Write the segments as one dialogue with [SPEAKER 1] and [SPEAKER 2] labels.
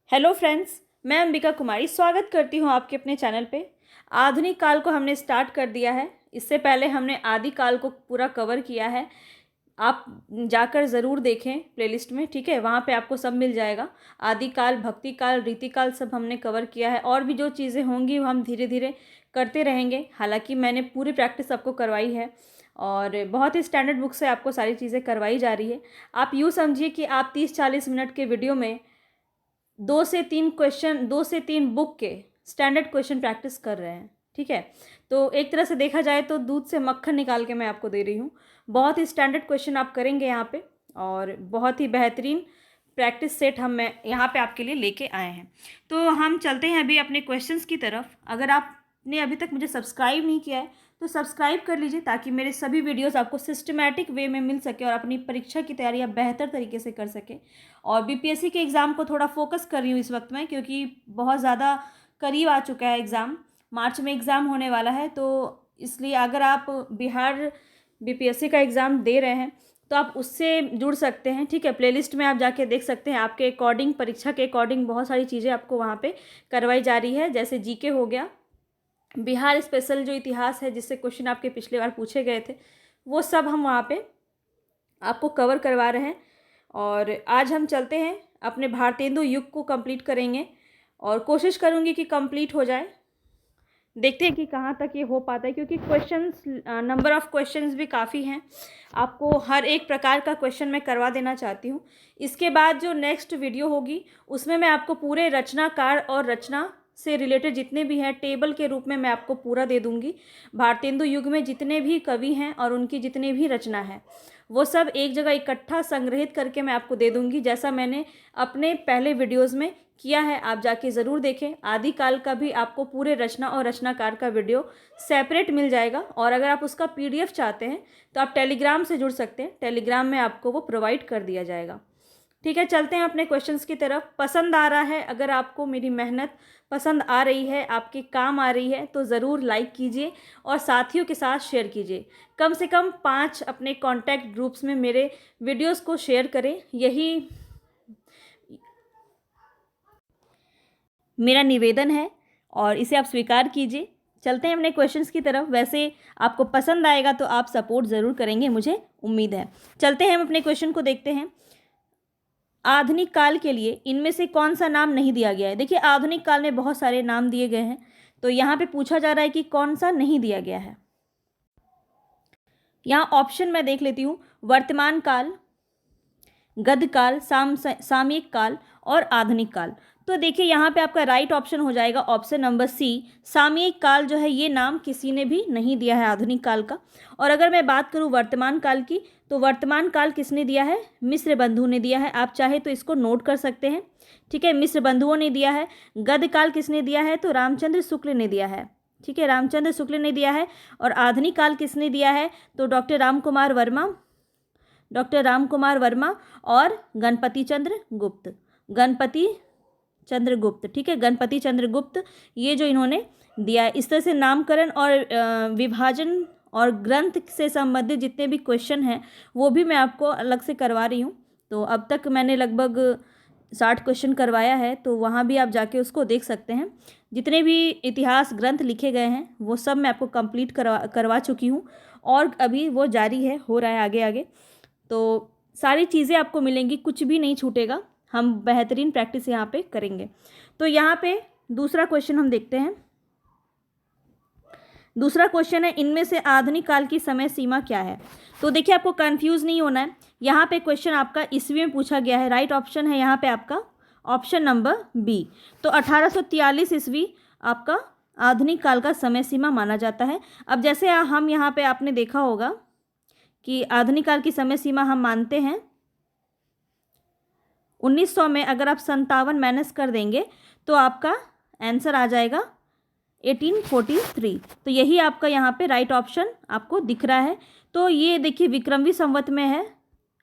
[SPEAKER 1] Hello friends, मैं अंबिका कुमारी स्वागत करती हूँ आपके अपने चैनल पे। आधुनिक काल को हमने स्टार्ट कर दिया है। इससे पहले हमने आदि काल को पूरा कवर किया है। आप जाकर ज़रूर देखें प्लेलिस्ट में, ठीक है। वहाँ पे आपको सब मिल जाएगा। आदि काल, भक्ति काल, रीति काल सब हमने कवर किया है। और भी जो चीज़ें होंगी वो हम धीरे धीरे करते रहेंगे। हालांकि मैंने पूरी प्रैक्टिस आपको करवाई है और बहुत ही स्टैंडर्ड बुक से आपको सारी चीज़ें करवाई जा रही है। आप यूँ समझिए कि आप 30-40 मिनट के वीडियो में 2 से 3 बुक के स्टैंडर्ड क्वेश्चन प्रैक्टिस कर रहे हैं, ठीक है। तो एक तरह से देखा जाए तो दूध से मक्खन निकाल के मैं आपको दे रही हूँ। बहुत ही स्टैंडर्ड क्वेश्चन आप करेंगे यहाँ पे और बहुत ही बेहतरीन प्रैक्टिस सेट मैं यहाँ पे आपके लिए लेके आए हैं। तो हम चलते हैं अभी अपने क्वेश्चंस की तरफ। अगर आपने अभी तक मुझे सब्सक्राइब नहीं किया है तो सब्सक्राइब कर लीजिए, ताकि मेरे सभी वीडियोस आपको सिस्टमैटिक वे में मिल सके और अपनी परीक्षा की तैयारी आप बेहतर तरीके से कर सके। और बीपीएससी के एग्ज़ाम को थोड़ा फोकस कर रही हूँ इस वक्त में, क्योंकि बहुत ज़्यादा करीब आ चुका है एग्ज़ाम। मार्च में एग्ज़ाम होने वाला है, तो इसलिए अगर आप बिहार बीपीएससी का एग्ज़ाम दे रहे हैं तो आप उससे जुड़ सकते हैं, ठीक है। प्लेलिस्ट में आप जाके देख सकते हैं। आपके अकॉर्डिंग, परीक्षा के अकॉर्डिंग बहुत सारी चीज़ें आपको वहाँ पे करवाई जा रही है। जैसे जीके हो गया, बिहार स्पेशल जो इतिहास है जिससे क्वेश्चन आपके पिछले बार पूछे गए थे, वो सब हम वहाँ पे आपको कवर करवा रहे हैं। और आज हम चलते हैं अपने भारतेंदु युग को कंप्लीट करेंगे और कोशिश करूँगी कि कंप्लीट हो जाए। देखते हैं कि कहाँ तक ये हो पाता है, क्योंकि क्वेश्चंस, नंबर ऑफ़ क्वेश्चंस भी काफ़ी हैं। आपको हर एक प्रकार का क्वेश्चन मैं करवा देना चाहती हूँ। इसके बाद जो नेक्स्ट वीडियो होगी उसमें मैं आपको पूरे रचनाकार और रचना से रिलेटेड जितने भी हैं टेबल के रूप में मैं आपको पूरा दे दूँगी। भारतेंदु युग में जितने भी कवि हैं और उनकी जितनी भी रचना है वो सब एक जगह इकट्ठा संग्रहित करके मैं आपको दे दूँगी, जैसा मैंने अपने पहले वीडियोज़ में किया है। आप जाके ज़रूर देखें। आदिकाल का भी आपको पूरे रचना और रचनाकार का वीडियो सेपरेट मिल जाएगा। और अगर आप उसका पीडीएफ चाहते हैं तो आप टेलीग्राम से जुड़ सकते हैं। टेलीग्राम में आपको वो प्रोवाइड कर दिया जाएगा, ठीक है। चलते हैं अपने क्वेश्चंस की तरफ। पसंद आ रहा है, अगर आपको मेरी मेहनत पसंद आ रही है, आपके काम आ रही है, तो ज़रूर लाइक कीजिए और साथियों के साथ शेयर कीजिए। कम से कम 5 अपने कॉन्टैक्ट ग्रुप्स में मेरे वीडियोस को शेयर करें, यही मेरा निवेदन है और इसे आप स्वीकार कीजिए। चलते हैं अपने क्वेश्चंस की तरफ। वैसे आपको पसंद आएगा तो आप सपोर्ट ज़रूर करेंगे, मुझे उम्मीद है। चलते हैं हम अपने क्वेश्चन को देखते हैं। आधुनिक काल के लिए इनमें से कौन सा नाम नहीं दिया गया है। देखिए, आधुनिक काल में बहुत सारे नाम दिए गए हैं, तो यहाँ पे पूछा जा रहा है कि कौन सा नहीं दिया गया है। यहाँ ऑप्शन मैं देख लेती हूँ। वर्तमान काल, गद्य काल, सामयिक काल और आधुनिक काल। तो देखिए, यहाँ पे आपका राइट ऑप्शन हो जाएगा ऑप्शन नंबर सी। सामयिक काल जो है ये नाम किसी ने भी नहीं दिया है आधुनिक काल का। और अगर मैं बात करूँ वर्तमान काल की, तो वर्तमान काल किसने दिया है? मिस्र बंधु ने दिया है। आप चाहे तो इसको नोट कर सकते हैं, ठीक है। मिस्र बंधुओं ने दिया है। गद्य काल किसने दिया है? तो रामचंद्र शुक्ल ने दिया है, ठीक है। रामचंद्र शुक्ल ने दिया है। और आधुनिक काल किसने दिया है? तो डॉक्टर राम कुमार वर्मा और गणपति चंद्र गुप्त, ठीक है। गणपति चंद्र गुप्त, ये जो इन्होंने दिया है। इस तरह से नामकरण और विभाजन और ग्रंथ से संबंधित जितने भी क्वेश्चन हैं वो भी मैं आपको अलग से करवा रही हूँ। तो अब तक मैंने लगभग 60 क्वेश्चन करवाया है, तो वहाँ भी आप जाके उसको देख सकते हैं। जितने भी इतिहास ग्रंथ लिखे गए हैं वो सब मैं आपको कंप्लीट करवा चुकी हूँ और अभी वो जारी है, हो रहा है आगे आगे। तो सारी चीज़ें आपको मिलेंगी, कुछ भी नहीं छूटेगा। हम बेहतरीन प्रैक्टिस यहाँ पे करेंगे। तो यहाँ पे दूसरा क्वेश्चन हम देखते हैं। दूसरा क्वेश्चन है, इनमें से आधुनिक काल की समय सीमा क्या है? तो देखिए, आपको कंफ्यूज नहीं होना है। यहाँ पे क्वेश्चन आपका ईस्वी में पूछा गया है। राइट ऑप्शन है यहाँ पे आपका ऑप्शन नंबर बी। तो 1843 ईस्वी आपका आधुनिक काल का समय सीमा माना जाता है। अब जैसे हम यहाँ पे आपने देखा होगा कि आधुनिक काल की समय सीमा हम मानते हैं 1900 में। अगर आप 57 माइनस कर देंगे तो आपका आंसर आ जाएगा 1843। तो यही आपका यहाँ पे राइट ऑप्शन आपको दिख रहा है। तो ये देखिए विक्रमवी संवत में है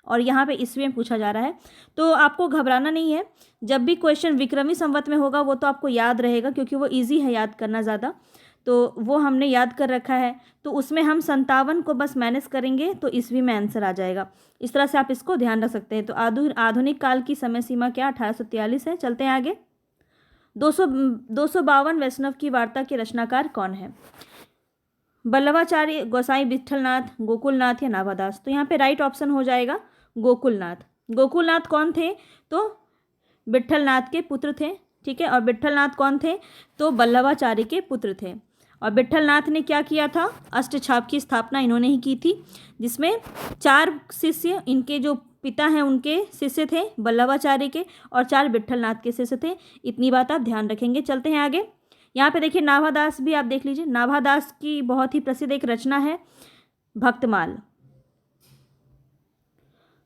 [SPEAKER 1] और यहाँ पे ईस्वी में पूछा जा रहा है। तो आपको घबराना नहीं है। जब भी क्वेश्चन विक्रमी संवत में होगा वो तो आपको याद रहेगा, क्योंकि वो ईजी है याद करना ज़्यादा, तो वो हमने याद कर रखा है। तो उसमें हम 57 को बस माइनस करेंगे तो ईस्वी में आंसर आ जाएगा। इस तरह से आप इसको ध्यान रख सकते हैं। तो आधुनिक काल की समय सीमा क्या? 1843 है। चलते हैं आगे। 252 वैष्णव की वार्ता के रचनाकार कौन है? वल्लभाचार्य, गोसाई विट्ठलनाथ, गोकुलनाथ या नाभादास? तो यहाँ पे राइट ऑप्शन हो जाएगा गोकुलनाथ। गोकुलनाथ कौन थे? तो विट्ठलनाथ के पुत्र थे, ठीक है। और विट्ठलनाथ कौन थे? तो वल्लभाचार्य के पुत्र थे। और विट्ठलनाथ ने क्या किया था? अष्टछाप की स्थापना इन्होंने ही की थी, जिसमें 4 शिष्य, इनके जो पिता हैं उनके शिष्य थे वल्लभाचार्य के, और 4 विट्ठलनाथ के शिष्य थे। इतनी बात आप ध्यान रखेंगे। चलते हैं आगे। यहाँ पे देखिए नाभादास भी आप देख लीजिए। नाभादास की बहुत ही प्रसिद्ध एक रचना है भक्तमाल।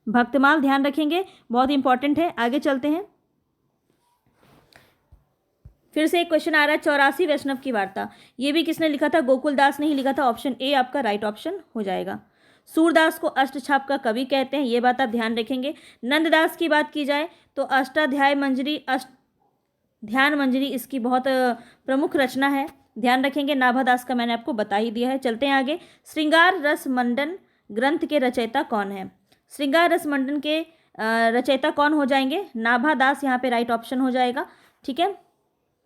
[SPEAKER 1] भक्तमाल ध्यान रखेंगे, बहुत इंपॉर्टेंट है। आगे चलते हैं। फिर से एक क्वेश्चन आ रहा है, 84 वैष्णव की वार्ता, ये भी किसने लिखा था? गोकुलदास ने ही लिखा था। ऑप्शन ए आपका राइट ऑप्शन हो जाएगा। सूरदास को अष्टछाप का कवि कहते हैं, ये बात आप ध्यान रखेंगे। नंददास की बात की जाए तो अष्टाध्याय मंजरी, ध्यान मंजरी इसकी बहुत प्रमुख रचना है, ध्यान रखेंगे। नाभादास का मैंने आपको बता ही दिया है। चलते हैं आगे। श्रृंगार रस मंडन ग्रंथ के रचयिता कौन है? श्रृंगार रस मंडन के रचयिता कौन हो जाएंगे? नाभादास यहाँ पे राइट ऑप्शन हो जाएगा, ठीक है।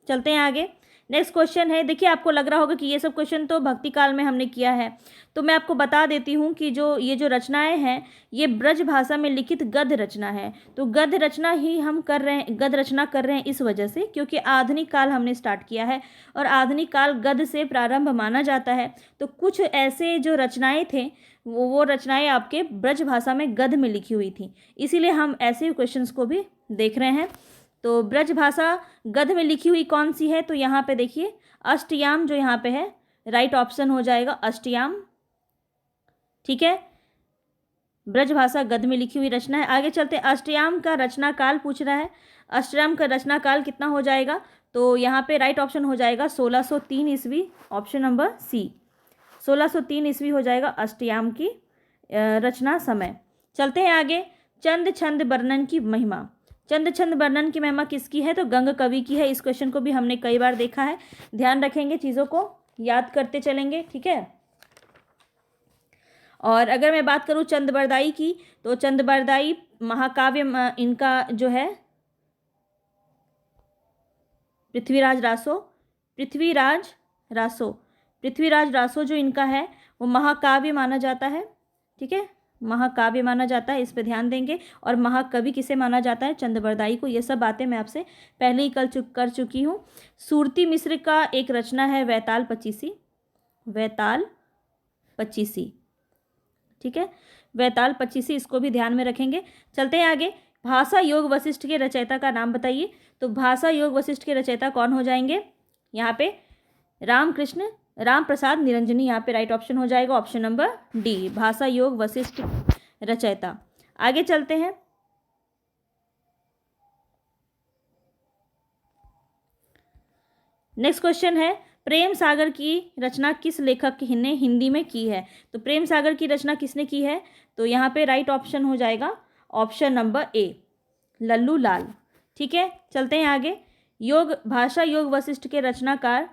[SPEAKER 1] चलते हैं आगे। नेक्स्ट क्वेश्चन है, देखिए आपको लग रहा होगा कि ये सब क्वेश्चन तो भक्ति काल में हमने किया है, तो मैं आपको बता देती हूँ कि ये जो रचनाएं हैं ये ब्रज भाषा में लिखित गद्य रचना है। तो गद्य रचना ही हम कर रहे हैं, गद्य रचना कर रहे हैं इस वजह से क्योंकि आधुनिक काल हमने स्टार्ट किया है और आधुनिक काल गद्य से प्रारंभ माना जाता है। तो कुछ ऐसे जो रचनाएँ थे वो रचनाएँ आपके ब्रज भाषा में गद्य में लिखी हुई थी, इसीलिए हम ऐसे क्वेश्चंस को भी देख रहे हैं। तो ब्रज भाषा गद्य में लिखी हुई कौन सी है? तो यहाँ पे देखिए अष्टयाम जो यहाँ पे है राइट ऑप्शन हो जाएगा अष्टयाम, ठीक है। ब्रज भाषा गद्य में लिखी हुई रचना है। आगे चलते हैं। अष्टयाम का रचना काल पूछ रहा है। अष्टयाम का रचना काल कितना हो जाएगा? तो यहाँ पे राइट ऑप्शन हो जाएगा 1603 ईस्वी, ऑप्शन नंबर सी। 1603 ईस्वी हो जाएगा अष्टयाम की रचना समय। चलते हैं आगे। चंद छंद वर्णन की महिमा। चंद छंद वर्णन की महिमा किसकी है? तो गंग कवि की है। इस क्वेश्चन को भी हमने कई बार देखा है, ध्यान रखेंगे, चीज़ों को याद करते चलेंगे, ठीक है। और अगर मैं बात करूँ चंदबरदाई की, तो चंदबरदाई महाकाव्य इनका जो है पृथ्वीराज रासो जो इनका है वो महाकाव्य माना जाता है, ठीक है, महाकाव्य माना जाता है, इस पे ध्यान देंगे। और महाकवि किसे माना जाता है? चंदबरदाई को। ये सब बातें मैं आपसे पहले ही कर चुकी हूँ। सूरती मिश्र का एक रचना है वैताल पच्चीसी, ठीक है, वैताल पच्चीसी, इसको भी ध्यान में रखेंगे। चलते हैं आगे। भाषा योग वशिष्ठ के रचयिता का नाम बताइए। तो भाषा योग वशिष्ठ के रचयिता कौन हो जाएंगे? यहाँ पे राम प्रसाद निरंजनी, यहाँ पे राइट ऑप्शन हो जाएगा, ऑप्शन नंबर डी, भाषा योग वशिष्ठ रचयिता। आगे चलते हैं। नेक्स्ट क्वेश्चन है, प्रेम सागर की रचना किस लेखक ने हिंदी में की है? तो प्रेम सागर की रचना किसने की है? तो यहाँ पे राइट ऑप्शन हो जाएगा, ऑप्शन नंबर ए, लल्लू लाल, ठीक है। चलते हैं आगे। भाषा योग वशिष्ठ के रचनाकार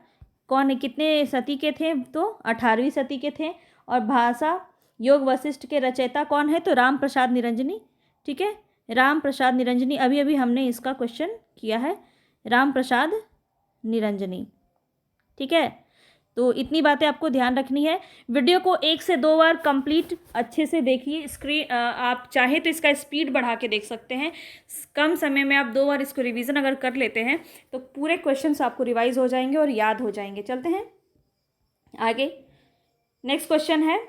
[SPEAKER 1] कौन है? कितने सदी के थे? तो 18वीं सदी के थे। और भाषा योग वशिष्ठ के रचयिता कौन है? तो राम प्रसाद निरंजनी, ठीक है, राम प्रसाद निरंजनी। अभी अभी हमने इसका क्वेश्चन किया है, राम प्रसाद निरंजनी, ठीक है। तो इतनी बातें आपको ध्यान रखनी है। वीडियो को 1 से 2 बार कंप्लीट अच्छे से देखिए। स्क्रीन आप चाहे तो इसका स्पीड बढ़ा के देख सकते हैं। कम समय में आप 2 बार इसको रिवीजन अगर कर लेते हैं तो पूरे क्वेश्चंस आपको रिवाइज हो जाएंगे और याद हो जाएंगे। चलते हैं आगे। नेक्स्ट क्वेश्चन है,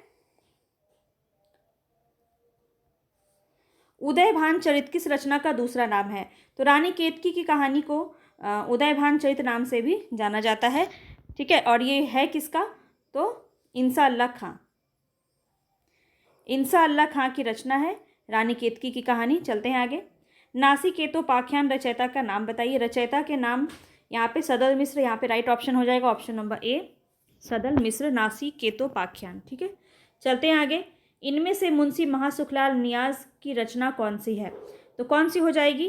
[SPEAKER 1] उदयभान चरित किस रचना का दूसरा नाम है? तो रानी केतकी की कहानी को उदयभान चरित नाम से भी जाना जाता है, ठीक है। और ये है किसका? तो इंसा अल्लाह खां की रचना है रानी केतकी की कहानी। चलते हैं आगे। नासिकेतोपाख्यान रचयिता का नाम बताइए। रचयिता के नाम यहाँ पे सदल मिश्र, यहाँ पे राइट ऑप्शन हो जाएगा, ऑप्शन नंबर ए, सदल मिश्र नासिकेतोपाख्यान, ठीक है। चलते हैं आगे। इनमें से मुंशी महासुखलाल नियाज की रचना कौन सी है? तो कौन सी हो जाएगी?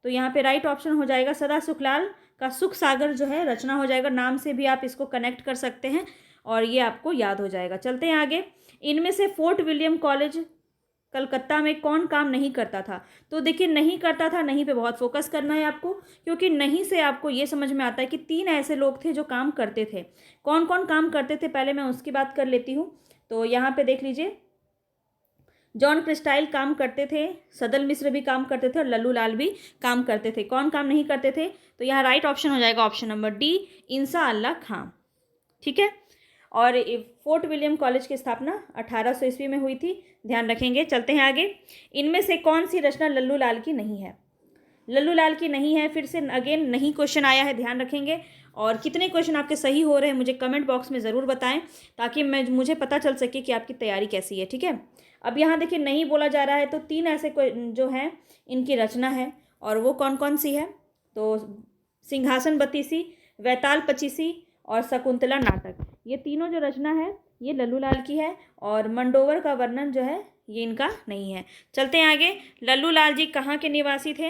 [SPEAKER 1] तो यहाँ पे राइट ऑप्शन हो जाएगा सदा सुखलाल का सुख सागर जो है रचना हो जाएगा। नाम से भी आप इसको कनेक्ट कर सकते हैं और ये आपको याद हो जाएगा। चलते हैं आगे। इनमें से फोर्ट विलियम कॉलेज कलकत्ता में कौन काम नहीं करता था? तो देखिए नहीं करता था, नहीं पे बहुत फोकस करना है आपको, क्योंकि नहीं से आपको ये समझ में आता है कि 3 ऐसे लोग थे जो काम करते थे। कौन कौन काम करते थे पहले मैं उसकी बात कर लेती हूँ। तो यहाँ पे देख लीजिए, जॉन क्रिस्टाइल काम करते थे, सदल मिश्र भी काम करते थे और लल्लू लाल भी काम करते थे। कौन काम नहीं करते थे? तो यहाँ राइट ऑप्शन हो जाएगा ऑप्शन नंबर डी, इंसा अल्लाह खां। ठीक है। और फोर्ट विलियम कॉलेज की स्थापना 1800 ईस्वी में हुई थी, ध्यान रखेंगे। चलते हैं आगे। इनमें से कौन सी रचना लल्लू लाल की नहीं है? लल्लू लाल की नहीं है, फिर से अगेन नहीं क्वेश्चन आया है, ध्यान रखेंगे। और कितने क्वेश्चन आपके सही हो रहे हैं मुझे कमेंट बॉक्स में ज़रूर बताएं, ताकि मुझे पता चल सके कि आपकी तैयारी कैसी है। ठीक है। अब यहाँ देखिए नहीं बोला जा रहा है, तो 3 ऐसे जो हैं इनकी रचना है, और वो कौन कौन सी है? तो सिंहासन बत्तीसी, वैताल पचीसी और शकुंतला नाटक, ये तीनों जो रचना है ये लल्लू लाल की है, और मंडोवर का वर्णन जो है ये इनका नहीं है। चलते हैं आगे। लल्लू लाल जी कहाँ के निवासी थे?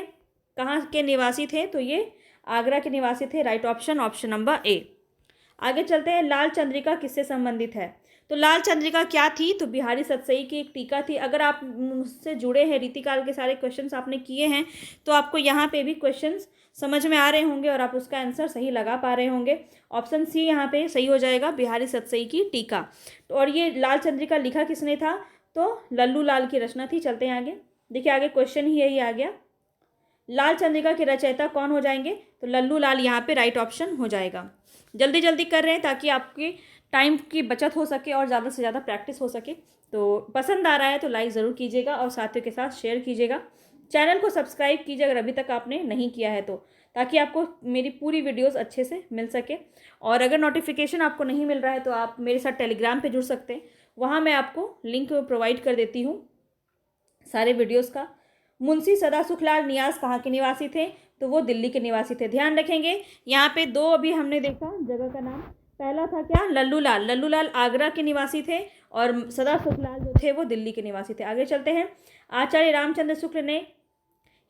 [SPEAKER 1] कहाँ के निवासी थे? तो ये आगरा के निवासी थे, right option, option number A. आगे चलते हैं। लाल चंद्रिका किससे संबंधित है? तो लाल चंद्रिका क्या थी? तो बिहारी सतसई की एक टीका थी। अगर आप मुझसे जुड़े हैं, रीतिकाल के सारे क्वेश्चंस आपने किए हैं, तो आपको यहाँ पे भी क्वेश्चंस समझ में आ रहे होंगे और आप उसका आंसर सही लगा पा रहे होंगे। ऑप्शन सी यहाँ पे सही हो जाएगा, बिहारी सतसई की टीका। और ये लाल चंद्रिका लिखा किसने था? तो लल्लू लाल की रचना थी। चलते हैं आगे। देखिए आगे क्वेश्चन ही यही आ गया, लाल चंद्रिका के रचयिता कौन हो जाएंगे? तो लल्लू लाल यहाँ पे राइट ऑप्शन हो जाएगा। जल्दी जल्दी कर रहे हैं ताकि आपकी टाइम की बचत हो सके और ज़्यादा से ज़्यादा प्रैक्टिस हो सके। तो पसंद आ रहा है तो लाइक ज़रूर कीजिएगा और साथियों के साथ शेयर कीजिएगा। चैनल को सब्सक्राइब कीजिए अगर अभी तक आपने नहीं किया है तो, ताकि आपको मेरी पूरी वीडियोस अच्छे से मिल सके। और अगर नोटिफिकेशन आपको नहीं मिल रहा है तो आप मेरे साथ टेलीग्राम पे जुड़ सकते हैं, वहाँ मैं आपको लिंक प्रोवाइड कर देती हूँ सारे वीडियोस का। मुंशी सदा सुखलाल नियाज़ कहाँ के निवासी थे? तो वो दिल्ली के निवासी थे। ध्यान रखेंगे, यहाँ पे 2 अभी हमने देखा जगह का नाम। पहला था क्या? लल्लू लाल। लल्लू लाल आगरा के निवासी थे और सदा सुखलाल जो थे वो दिल्ली के निवासी थे। आगे चलते हैं। आचार्य रामचंद्र शुक्ल ने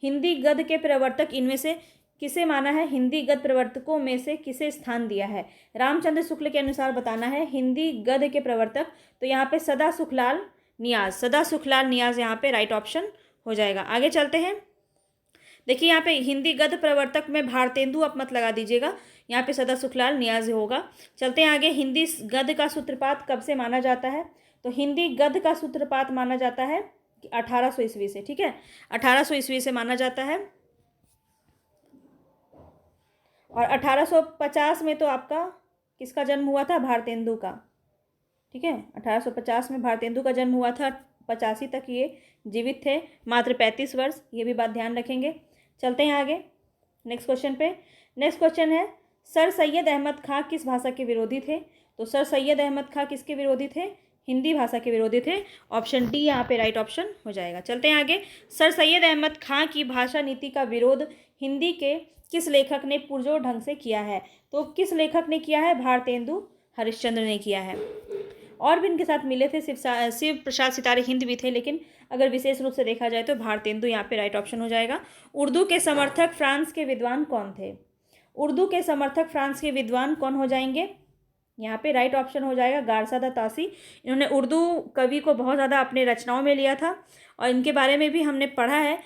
[SPEAKER 1] हिंदी गद्य के प्रवर्तक इनमें से किसे माना है? हिंदी गद्य प्रवर्तकों में से किसे स्थान दिया है? रामचंद्र शुक्ल के अनुसार बताना है हिंदी गद्य के प्रवर्तक। तो यहाँ पे सदा सुखलाल नियाज़, सदा सुखलाल नियाज़ यहाँ पे राइट ऑप्शन हो जाएगा। आगे चलते हैं। देखिए यहाँ पे हिंदी गद्य प्रवर्तक में भारतेंदु आप मत लगा दीजिएगा, यहाँ पे सदा सुखलाल नियाज़ होगा। चलते हैं आगे। हिंदी गद्य का सूत्रपात कब से माना जाता है? तो हिंदी गद्य का सूत्रपात माना जाता है 1800 ईस्वी से। ठीक है, 1800 ईस्वी से माना जाता है। और 1850 में तो आपका किसका जन्म हुआ था? भारतेंदु का। ठीक है, 1850 में भारतेंदु का जन्म हुआ था। 85 तक ये जीवित थे, मात्र 35 वर्ष, ये भी बात ध्यान रखेंगे। चलते हैं आगे नेक्स्ट क्वेश्चन पे। नेक्स्ट क्वेश्चन है, सर सैयद अहमद खां किस भाषा के विरोधी थे? तो सर सैयद अहमद खां किसके विरोधी थे? हिंदी भाषा के विरोधी थे। ऑप्शन डी यहाँ पे राइट ऑप्शन हो जाएगा। चलते हैं आगे। सर सैयद अहमद खां की भाषा नीति का विरोध हिंदी के किस लेखक ने पुरजोर ढंग से किया है? तो किस लेखक ने किया है? भारतेंदु हरिश्चंद्र ने किया है। और भी इनके साथ मिले थे, शिव प्रसाद सितारे हिंद भी थे, लेकिन अगर विशेष रूप से देखा जाए तो भारतेंदु यहाँ पे राइट ऑप्शन हो जाएगा। उर्दू के समर्थक फ्रांस के विद्वान कौन थे? उर्दू के समर्थक फ्रांस के विद्वान कौन हो जाएंगे? यहाँ पे राइट ऑप्शन हो जाएगा गारसादा तासी। इन्होंने उर्दू कवि को बहुत ज़्यादा अपने रचनाओं में लिया था और इनके बारे में भी हमने पढ़ा है।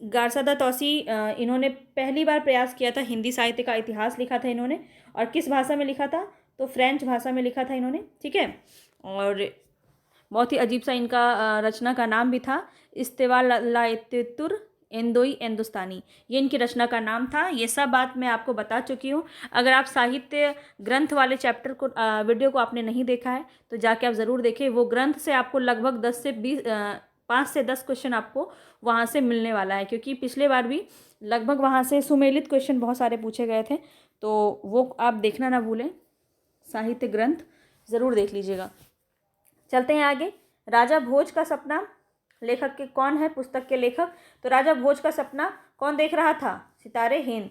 [SPEAKER 1] गारसादा तौसी इन्होंने पहली बार प्रयास किया था, हिंदी साहित्य का इतिहास लिखा था इन्होंने। और किस भाषा में लिखा था? तो फ्रेंच भाषा में लिखा था इन्होंने। ठीक है, और बहुत ही अजीब सा इनका रचना का नाम भी था, इस्तेवा लाइतुर एंदोई हिंदुस्तानी, ये इनकी रचना का नाम था। ये सब बात मैं आपको बता चुकी हूँ। अगर आप साहित्य ग्रंथ वाले चैप्टर को वीडियो को आपने नहीं देखा है तो जाके आप ज़रूर देखें। वो ग्रंथ से आपको लगभग 5 से 10 क्वेश्चन आपको वहाँ से मिलने वाला है, क्योंकि पिछले बार भी लगभग वहाँ से सुमेलित क्वेश्चन बहुत सारे पूछे गए थे, तो वो आप देखना ना भूलें, साहित्य ग्रंथ ज़रूर देख लीजिएगा। चलते हैं आगे। राजा भोज का सपना लेखक के कौन है? पुस्तक के लेखक। तो राजा भोज का सपना कौन देख रहा था? सितारे हिंद,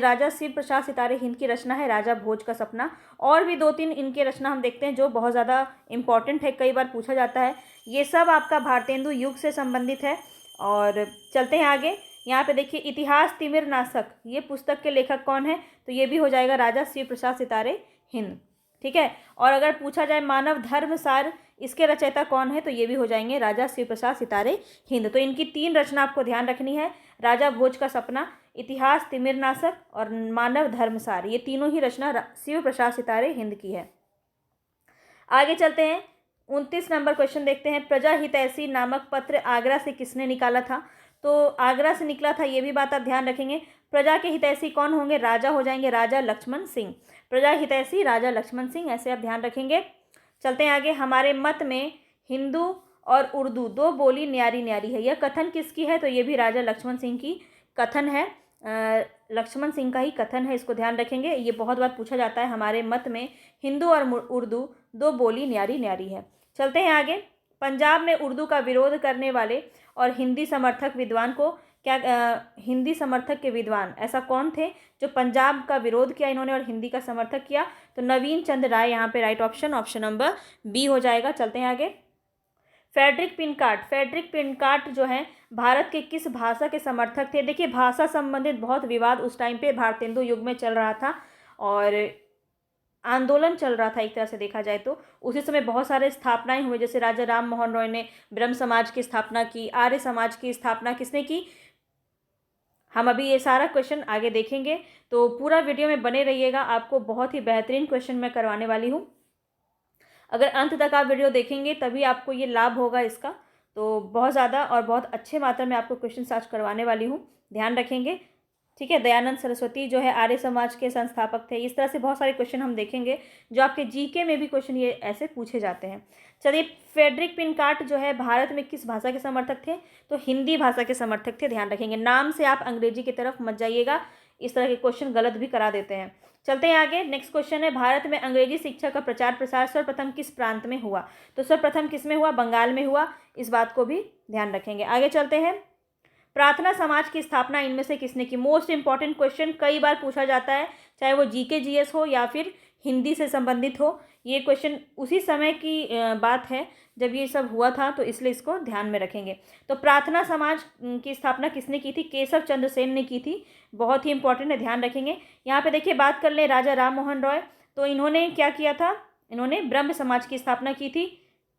[SPEAKER 1] राजा शिव प्रसाद सितारे हिंद की रचना है राजा भोज का सपना। और भी 2-3 इनके रचना हम देखते हैं जो बहुत ज़्यादा इम्पॉर्टेंट है, कई बार पूछा जाता है। ये सब आपका भारतेंदु युग से संबंधित है। और चलते हैं आगे। यहाँ पे देखिए, इतिहास तिमिर नाशक, ये पुस्तक के लेखक कौन है? तो ये भी हो जाएगा राजा शिव प्रसाद सितारे हिंद। ठीक है। और अगर पूछा जाए मानव धर्म सार, इसके रचयिता कौन है, तो ये भी हो जाएंगे राजा शिव प्रसाद सितारे हिंद। तो इनकी 3 रचना आपको ध्यान रखनी है, राजा भोज का सपना, इतिहास तिमिरनाशक और मानव धर्मसार, ये तीनों ही रचना शिव प्रसाद सितारे हिंद की है। आगे चलते हैं, 29 नंबर क्वेश्चन देखते हैं। प्रजा हितैषी नामक पत्र आगरा से किसने निकाला था, तो आगरा से निकला था, ये भी बात आप ध्यान रखेंगे। प्रजा के हितैषी कौन होंगे, राजा हो जाएंगे राजा लक्ष्मण सिंह, प्रजा हितैषी राजा लक्ष्मण सिंह, ऐसे आप ध्यान रखेंगे। चलते हैं आगे, हमारे मत में हिंदू और उर्दू 2 बोली न्यारी न्यारी है, यह कथन किसकी है, तो ये भी राजा लक्ष्मण सिंह की कथन है, लक्ष्मण सिंह का ही कथन है, इसको ध्यान रखेंगे। ये बहुत बार पूछा जाता है, हमारे मत में हिंदू और उर्दू 2 बोली न्यारी न्यारी है। चलते हैं आगे, पंजाब में उर्दू का विरोध करने वाले और हिंदी समर्थक विद्वान को हिंदी समर्थक के विद्वान ऐसा कौन थे जो पंजाब का विरोध किया इन्होंने और हिंदी का समर्थक किया, तो नवीन चंद्र राय, यहाँ पे राइट ऑप्शन नंबर बी हो जाएगा। चलते हैं आगे, फ्रेडरिक पिनकार्ट जो है भारत के किस भाषा के समर्थक थे। देखिए, भाषा संबंधित बहुत विवाद उस टाइम पे भारतेंदु युग में चल रहा था और आंदोलन चल रहा था, एक तरह से देखा जाए तो उसी समय बहुत सारे स्थापनाएं हुए, जैसे राजा राम मोहन रॉय ने ब्रह्म समाज की स्थापना की, आर्य समाज की स्थापना किसने की, हम अभी ये सारा क्वेश्चन आगे देखेंगे, तो पूरा वीडियो में बने रहिएगा, आपको बहुत ही बेहतरीन क्वेश्चन मैं करवाने वाली हूँ। अगर अंत तक आप वीडियो देखेंगे तभी आपको ये लाभ होगा इसका, तो बहुत ज़्यादा और बहुत अच्छे मात्रा में आपको क्वेश्चन आज करवाने वाली हूँ, ध्यान रखेंगे, ठीक है। दयानंद सरस्वती जो है आर्य समाज के संस्थापक थे, इस तरह से बहुत सारे क्वेश्चन हम देखेंगे जो आपके जीके में भी क्वेश्चन ये ऐसे पूछे जाते हैं। चलिए, फ्रेडरिक पिनकार्ट जो है भारत में किस भाषा के समर्थक थे, तो हिंदी भाषा के समर्थक थे, ध्यान रखेंगे, नाम से आप अंग्रेजी की तरफ मत जाइएगा, इस तरह के क्वेश्चन गलत भी करा देते हैं। चलते हैं आगे, नेक्स्ट क्वेश्चन है, भारत में अंग्रेजी शिक्षा का प्रचार प्रसार सर्वप्रथम किस प्रांत में हुआ, तो सर्वप्रथम किस में हुआ, बंगाल में हुआ, इस बात को भी ध्यान रखेंगे। आगे चलते हैं, प्रार्थना समाज की स्थापना इनमें से किसने की, मोस्ट इंपॉर्टेंट क्वेश्चन, कई बार पूछा जाता है, चाहे वो जीके जीएस हो या फिर हिंदी से संबंधित हो, ये क्वेश्चन उसी समय की बात है जब ये सब हुआ था, तो इसलिए इसको ध्यान में रखेंगे। तो प्रार्थना समाज की स्थापना किसने की थी, केशव चंद्र सेन ने की थी, बहुत ही इंपॉर्टेंट है, ध्यान रखेंगे। यहाँ पे देखिए, बात कर ले राजा राम मोहन रॉय, तो इन्होंने क्या किया था, इन्होंने ब्रह्म समाज की स्थापना की थी,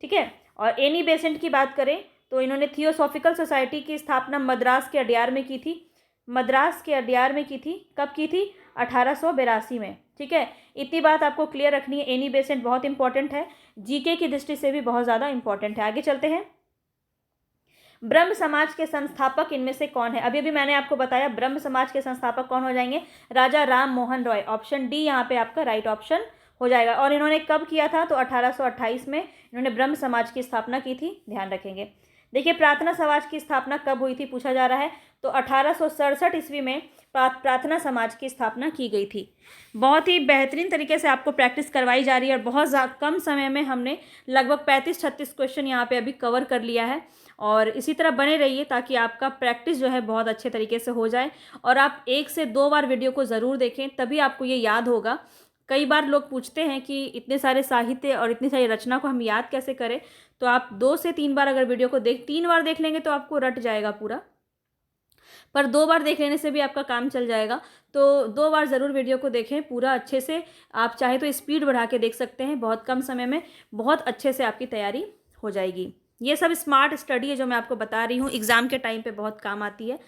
[SPEAKER 1] ठीक है। और एनी बेसेंट की बात करें तो इन्होंने थियोसॉफिकल सोसाइटी की स्थापना मद्रास के अड्यार में की थी, मद्रास के अड्यार में की थी, कब की थी, 1882 में, ठीक है। इतनी बात आपको क्लियर रखनी है, एनी बेसेंट बहुत इंपॉर्टेंट है, जीके की दृष्टि से भी बहुत ज़्यादा इंपॉर्टेंट है। आगे चलते हैं, ब्रह्म समाज के संस्थापक इनमें से कौन है, अभी अभी मैंने आपको बताया ब्रह्म समाज के संस्थापक कौन हो जाएंगे, राजा राम मोहन रॉय, ऑप्शन डी यहाँ पे आपका राइट ऑप्शन हो जाएगा। और इन्होंने कब किया था, तो 1828 में इन्होंने ब्रह्म समाज की स्थापना की थी, ध्यान रखेंगे। देखिए, प्रार्थना समाज की स्थापना कब हुई थी पूछा जा रहा है, तो 1867 ईस्वी में प्रार्थना समाज की स्थापना की गई थी। बहुत ही बेहतरीन तरीके से आपको प्रैक्टिस करवाई जा रही है और बहुत कम समय में हमने लगभग 35-36 क्वेश्चन यहाँ पे अभी कवर कर लिया है, और इसी तरह बने रहिए ताकि आपका प्रैक्टिस जो है बहुत अच्छे तरीके से हो जाए, और आप 1 से 2 बार वीडियो को ज़रूर देखें, तभी आपको ये याद होगा। कई बार लोग पूछते हैं कि इतने सारे साहित्य और इतनी सारी रचना को हम याद कैसे करें, तो आप 2 से 3 बार अगर वीडियो को 3 बार देख लेंगे तो आपको रट जाएगा पूरा, पर 2 बार देख लेने से भी आपका काम चल जाएगा। तो 2 बार ज़रूर वीडियो को देखें पूरा अच्छे से, आप चाहे तो स्पीड बढ़ा के देख सकते हैं, बहुत कम समय में बहुत अच्छे से आपकी तैयारी हो जाएगी। ये सब स्मार्ट स्टडी है जो मैं आपको बता रही हूँ, एग्जाम के टाइम पे बहुत काम आती है।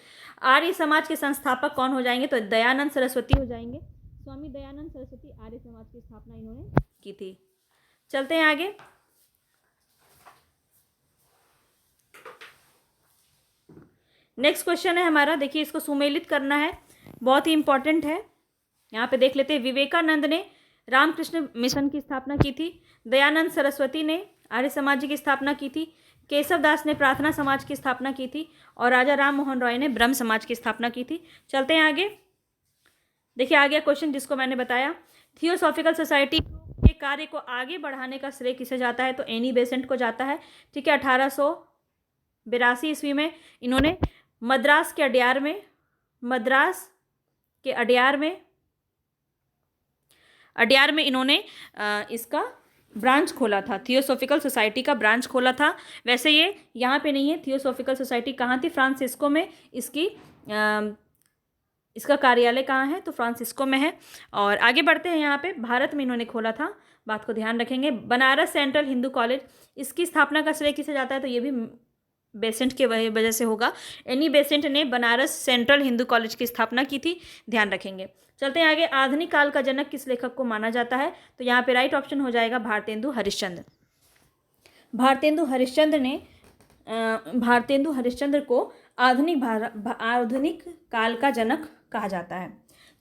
[SPEAKER 1] आर्य समाज के संस्थापक कौन हो जाएंगे, तो दयानंद सरस्वती हो जाएंगे, स्वामी दयानंद सरस्वती आर्य समाज की स्थापना इन्होंने की थी। चलते हैं आगे, नेक्स्ट क्वेश्चन है हमारा, देखिए इसको सुमेलित करना है, बहुत ही इंपॉर्टेंट है। यहाँ पे देख लेते हैं, विवेकानंद ने रामकृष्ण मिशन की स्थापना की थी, दयानंद सरस्वती ने आर्य समाज की स्थापना की थी, केशव दास ने प्रार्थना समाज की स्थापना की थी, और राजा राम मोहन रॉय ने ब्रह्म समाज की स्थापना की थी। चलते हैं आगे, देखिए आ गया क्वेश्चन जिसको मैंने बताया, थियोसॉफिकल सोसाइटी के कार्य को आगे बढ़ाने का श्रेय किसे जाता है, तो एनी बेसेंट को जाता है, ठीक है। 1882 ईस्वी में इन्होंने मद्रास के अड्यार में इन्होंने इसका ब्रांच खोला था, थियोसॉफिकल सोसाइटी का ब्रांच खोला था। वैसे ये यहाँ पे नहीं है, थियोसॉफिकल सोसाइटी कहाँ थी, फ्रांसिस्को में इसकी इसका कार्यालय कहाँ है? तो फ्रांसिस्को में है। और आगे बढ़ते हैं, यहाँ पे भारत में इन्होंने खोला था, बात को ध्यान रखेंगे। बनारस सेंट्रल हिंदू कॉलेज, इसकी स्थापना का श्रेय किसे जाता है? तो ये भी बेसेंट के वजह से होगा। एनी बेसेंट ने बनारस सेंट्रल हिंदू कॉलेज की स्थापना की थी, ध्यान रखेंगे। चलते हैं आगे, आधुनिक काल का जनक किस लेखक को माना जाता है? तो यहाँ पे राइट ऑप्शन हो जाएगा भारतेंदु हरिश्चंद्र। भारतेंदु हरिश्चंद्र को आधुनिक काल का जनक कहा जाता है।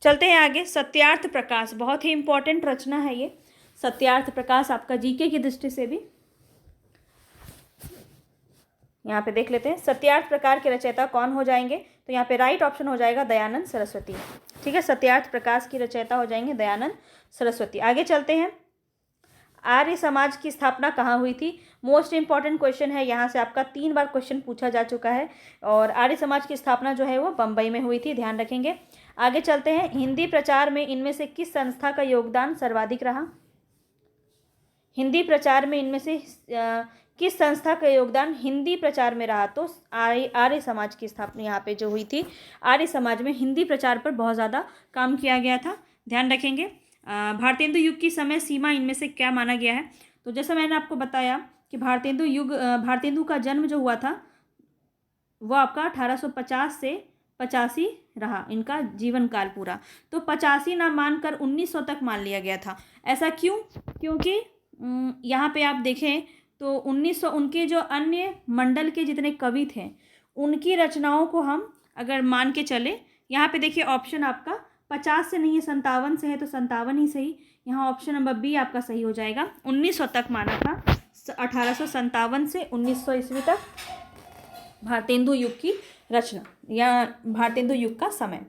[SPEAKER 1] चलते हैं आगे, सत्यार्थ प्रकाश, बहुत ही इंपॉर्टेंट रचना है ये। सत्यार्थ प्रकाश आपका जीके की दृष्टि से भी यहाँ पे देख लेते हैं। सत्यार्थ प्रकार के रचयिता कौन हो जाएंगे? तो यहाँ पे राइट ऑप्शन हो जाएगा दयानंद सरस्वती। ठीक है, सत्यार्थ प्रकाश की रचयिता हो जाएंगे दयानंद सरस्वती। आगे चलते हैं, आर्य समाज की स्थापना कहाँ हुई थी? मोस्ट इंपॉर्टेंट क्वेश्चन है, यहाँ से आपका 3 बार क्वेश्चन पूछा जा चुका है। और आर्य समाज की स्थापना जो है वो बम्बई में हुई थी, ध्यान रखेंगे। आगे चलते हैं, हिंदी प्रचार में इनमें से किस संस्था का योगदान सर्वाधिक रहा? हिंदी प्रचार में इनमें से किस संस्था का योगदान हिंदी प्रचार में रहा? तो आर्य समाज की स्थापना यहाँ पे जो हुई थी, आर्य समाज में हिंदी प्रचार पर बहुत ज़्यादा काम किया गया था, ध्यान रखेंगे। भारतेंदु युग की समय सीमा इनमें से क्या माना गया है? तो जैसा मैंने आपको बताया कि भारतेंदु का जन्म जो हुआ था वो आपका 1850 से 85 रहा, इनका जीवन काल पूरा। तो 85 ना मानकर 1900 तक मान लिया गया था। ऐसा क्यों? क्योंकि यहाँ पे आप देखें तो 1900 उनके जो अन्य मंडल के जितने कवि थे उनकी रचनाओं को हम अगर मान के चले, यहाँ पे देखिए ऑप्शन आपका 50 से नहीं है, 57 से है, तो 57 ही सही। यहाँ ऑप्शन नंबर बी आपका सही हो जाएगा। 1900 तक माना था, 1857 से 1900 ईस्वी तक भारतेंदु युग की रचना या भारतेंदु युग का समय।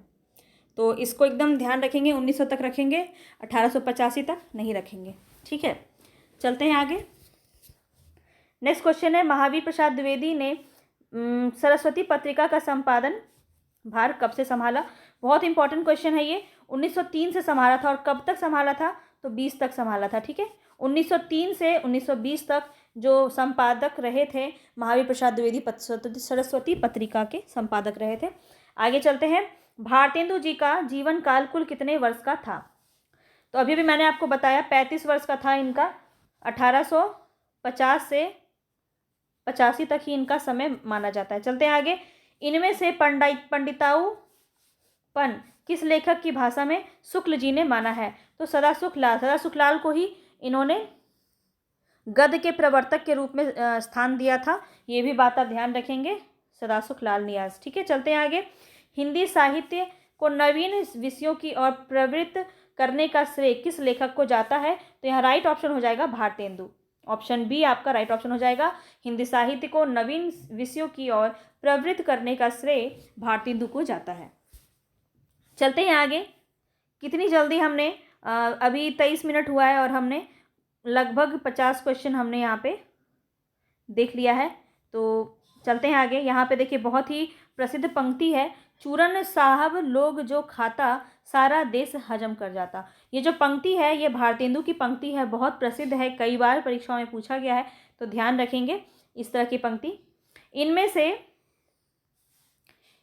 [SPEAKER 1] तो इसको एकदम ध्यान रखेंगे, 1900 तक रखेंगे, 1885 तक नहीं रखेंगे। ठीक है, चलते हैं आगे। नेक्स्ट क्वेश्चन है, महावीर प्रसाद द्विवेदी ने सरस्वती पत्रिका का संपादन भार कब से संभाला? बहुत इंपॉर्टेंट क्वेश्चन है ये। 1903 से संभाला था। और कब तक संभाला था? तो 20 तक संभाला था। ठीक है, 1903 से 1920 तक जो संपादक रहे थे महावीर प्रसाद द्विवेदी सरस्वती पत्रिका के संपादक रहे थे। आगे चलते हैं, भारतेंदु जी का जीवन काल कुल कितने वर्ष का था? तो अभी भी मैंने आपको बताया 35 वर्ष का था इनका। 1850 से 85 तक ही इनका समय माना जाता है। चलते हैं आगे, इनमें से पंडिताऊपन किस लेखक की भाषा में शुक्ल जी ने माना है? तो सदा सुख लाल को ही इन्होंने गद्य के प्रवर्तक के रूप में स्थान दिया था। ये भी बात आप ध्यान रखेंगे, सदा सुख लाल नियाज। ठीक है, चलते हैं आगे, हिंदी साहित्य को नवीन विषयों की ओर प्रवृत्त करने का श्रेय किस लेखक को जाता है? तो यहाँ राइट ऑप्शन हो जाएगा भारतेंदु। ऑप्शन बी आपका राइट ऑप्शन हो जाएगा। हिंदी साहित्य को नवीन विषयों की ओर प्रवृत्त करने का श्रेय भारतेंदु को जाता है। चलते हैं आगे, कितनी जल्दी हमने अभी 23 मिनट हुआ है और हमने लगभग 50 क्वेश्चन हमने यहाँ पे देख लिया है। तो चलते हैं आगे, यहाँ पे देखिए बहुत ही प्रसिद्ध पंक्ति है, चूरन साहब लोग जो खाता सारा देश हजम कर जाता। ये जो पंक्ति है ये भारतेंदु की पंक्ति है, बहुत प्रसिद्ध है, कई बार परीक्षाओं में पूछा गया है, तो ध्यान रखेंगे इस तरह की पंक्ति।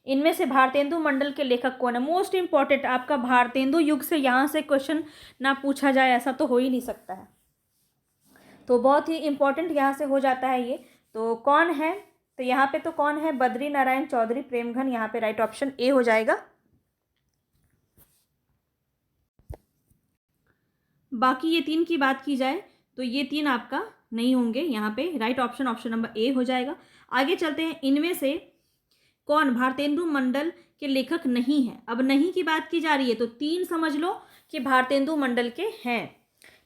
[SPEAKER 1] इनमें से भारतेंदु मंडल के लेखक कौन है? मोस्ट इंपॉर्टेंट, आपका भारतेंदु युग से यहाँ से क्वेश्चन ना पूछा जाए ऐसा तो हो ही नहीं सकता है, तो बहुत ही इंपॉर्टेंट यहाँ से हो जाता है ये। तो कौन है? तो यहाँ पे तो कौन है? बद्री नारायण चौधरी प्रेमघन, यहाँ पे राइट ऑप्शन ए हो जाएगा। बाकी ये 3 की बात की जाए तो ये 3 आपका नहीं होंगे, यहाँ पे राइट ऑप्शन नंबर ए हो जाएगा। आगे चलते हैं, इनमें से कौन भारतेंदु मंडल के लेखक नहीं है? अब नहीं की बात की जा रही है तो 3 समझ लो कि भारतेंदु मंडल के हैं।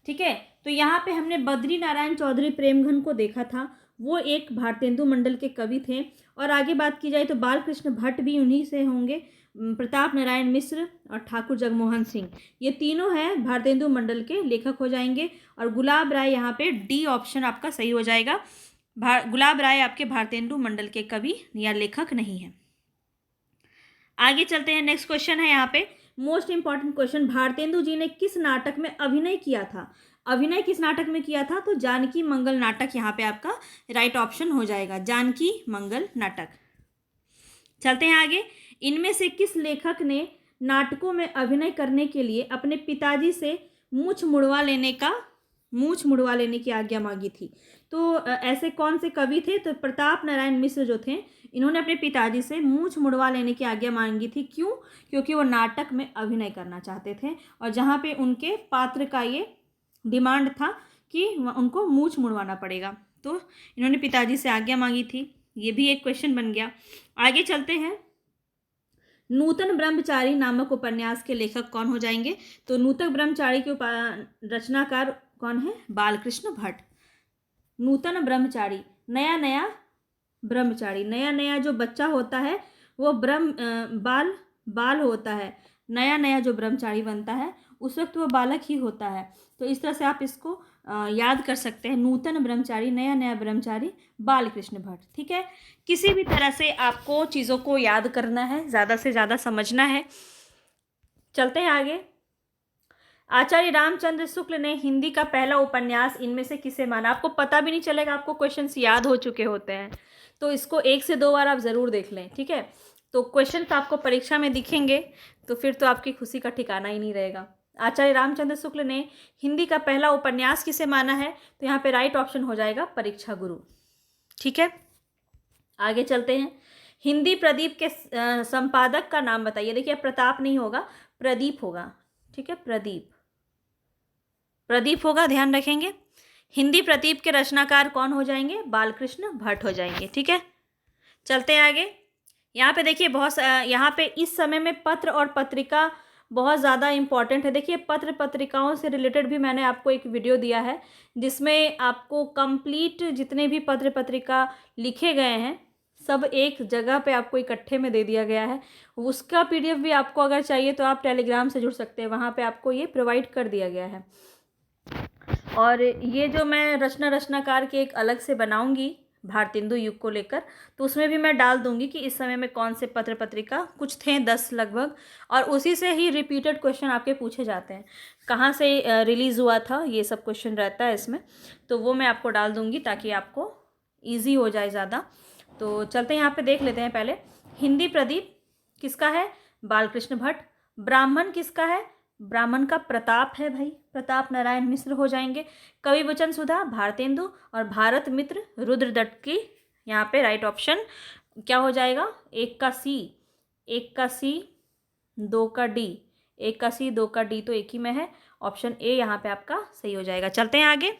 [SPEAKER 1] ठीक है, तो यहाँ पे हमने बद्री नारायण चौधरी प्रेमघन को देखा था, वो एक भारतेंदु मंडल के कवि थे। और आगे बात की जाए तो बालकृष्ण भट्ट भी उन्हीं से होंगे, प्रताप नारायण मिश्र और ठाकुर जगमोहन सिंह, ये तीनों हैं भारतेंदु मंडल के लेखक हो जाएंगे। और गुलाब राय, यहाँ पे डी ऑप्शन आपका सही हो जाएगा। गुलाब राय आपके भारतेंदु मंडल के कवि या लेखक नहीं है। आगे चलते हैं, नेक्स्ट क्वेश्चन है यहाँ पे most important question, Bharatendu ji ने किस नाटक में अभिनय किया था? अभिनय किस नाटक में किया था? तो जानकी मंगल नाटक यहाँ पे आपका राइट ऑप्शन हो जाएगा, जानकी मंगल नाटक। चलते हैं आगे, इनमें से किस लेखक ने नाटकों में अभिनय करने के लिए अपने पिताजी से मूछ मुड़वा लेने की आज्ञा मांगी थी। तो ऐसे कौन से कवि थे? तो प्रताप नारायण मिश्र जो थे, इन्होंने अपने पिताजी से मूछ मुड़वा लेने की आज्ञा मांगी थी। क्यों? क्योंकि वो नाटक में अभिनय करना चाहते थे और जहाँ पे उनके पात्र का ये डिमांड था कि उनको मूछ मुड़वाना पड़ेगा, तो इन्होंने पिताजी से आज्ञा मांगी थी। ये भी एक क्वेश्चन बन गया। आगे चलते हैं। नूतन ब्रह्मचारी नामक उपन्यास के लेखक कौन हो जाएंगे? तो नूतन ब्रह्मचारी के रचनाकार कौन है? बालकृष्ण भट्ट। नूतन ब्रह्मचारी, नया नया ब्रह्मचारी, नया नया जो बच्चा होता है वो बाल होता है। नया नया जो ब्रह्मचारी बनता है उस वक्त वो बालक ही होता है। तो इस तरह से आप इसको याद कर सकते हैं। नूतन ब्रह्मचारी, नया नया ब्रह्मचारी, बालकृष्ण भट्ट। ठीक है, किसी भी तरह से आपको चीज़ों को याद करना है, ज़्यादा से ज़्यादा समझना है। चलते हैं आगे। आचार्य रामचंद्र शुक्ल ने हिंदी का पहला उपन्यास इनमें से किसे माना? आपको पता भी नहीं चलेगा, आपको क्वेश्चंस याद हो चुके होते हैं, तो इसको 1 से 2 बार आप ज़रूर देख लें। ठीक है, तो क्वेश्चन आपको परीक्षा में दिखेंगे तो फिर तो आपकी खुशी का ठिकाना ही नहीं रहेगा। आचार्य रामचंद्र शुक्ल ने हिंदी का पहला उपन्यास किसे माना है? तो यहाँ पे राइट ऑप्शन हो जाएगा परीक्षा गुरु। ठीक है, आगे चलते हैं। हिंदी प्रदीप के संपादक का नाम बताइए। देखिए, प्रताप नहीं होगा, प्रदीप होगा। ठीक है, प्रदीप होगा, ध्यान रखेंगे। हिंदी प्रदीप के रचनाकार कौन हो जाएंगे? बालकृष्ण भट्ट हो जाएंगे। ठीक है, चलते हैं आगे। यहाँ पे देखिए यहाँ पे इस समय में पत्र और पत्रिका बहुत ज़्यादा इम्पॉर्टेंट है। देखिए, पत्र पत्रिकाओं से रिलेटेड भी मैंने आपको एक वीडियो दिया है जिसमें आपको कंप्लीट जितने भी पत्र पत्रिका लिखे गए हैं सब एक जगह पे आपको इकट्ठे में दे दिया गया है। उसका PDF भी आपको अगर चाहिए तो आप टेलीग्राम से जुड़ सकते हैं, वहाँ पे आपको ये प्रोवाइड कर दिया गया है। और ये जो मैं रचनाकार के एक अलग से बनाऊंगी भारतेंदु युग को लेकर, तो उसमें भी मैं डाल दूंगी कि इस समय में कौन से पत्र पत्रिका, कुछ थे 10 लगभग, और उसी से ही रिपीटेड क्वेश्चन आपके पूछे जाते हैं। कहाँ से रिलीज़ हुआ था, ये सब क्वेश्चन रहता है इसमें, तो वो मैं आपको डाल दूंगी ताकि आपको ईजी हो जाए ज़्यादा। तो चलते हैं, यहाँ पे देख लेते हैं पहले। हिंदी प्रदीप किसका है? बालकृष्ण भट्ट। ब्राह्मण किसका है? ब्राह्मण का प्रताप है भाई, प्रताप नारायण मिश्र हो जाएंगे। कवि वचन सुधा भारतेंदु, और भारत मित्र रुद्रदत्त की। यहाँ पे राइट ऑप्शन क्या हो जाएगा? 1 का C, 2 का D, 1 का C 2 का D तो एक ही में है। ऑप्शन A यहाँ पे आपका सही हो जाएगा। चलते हैं आगे।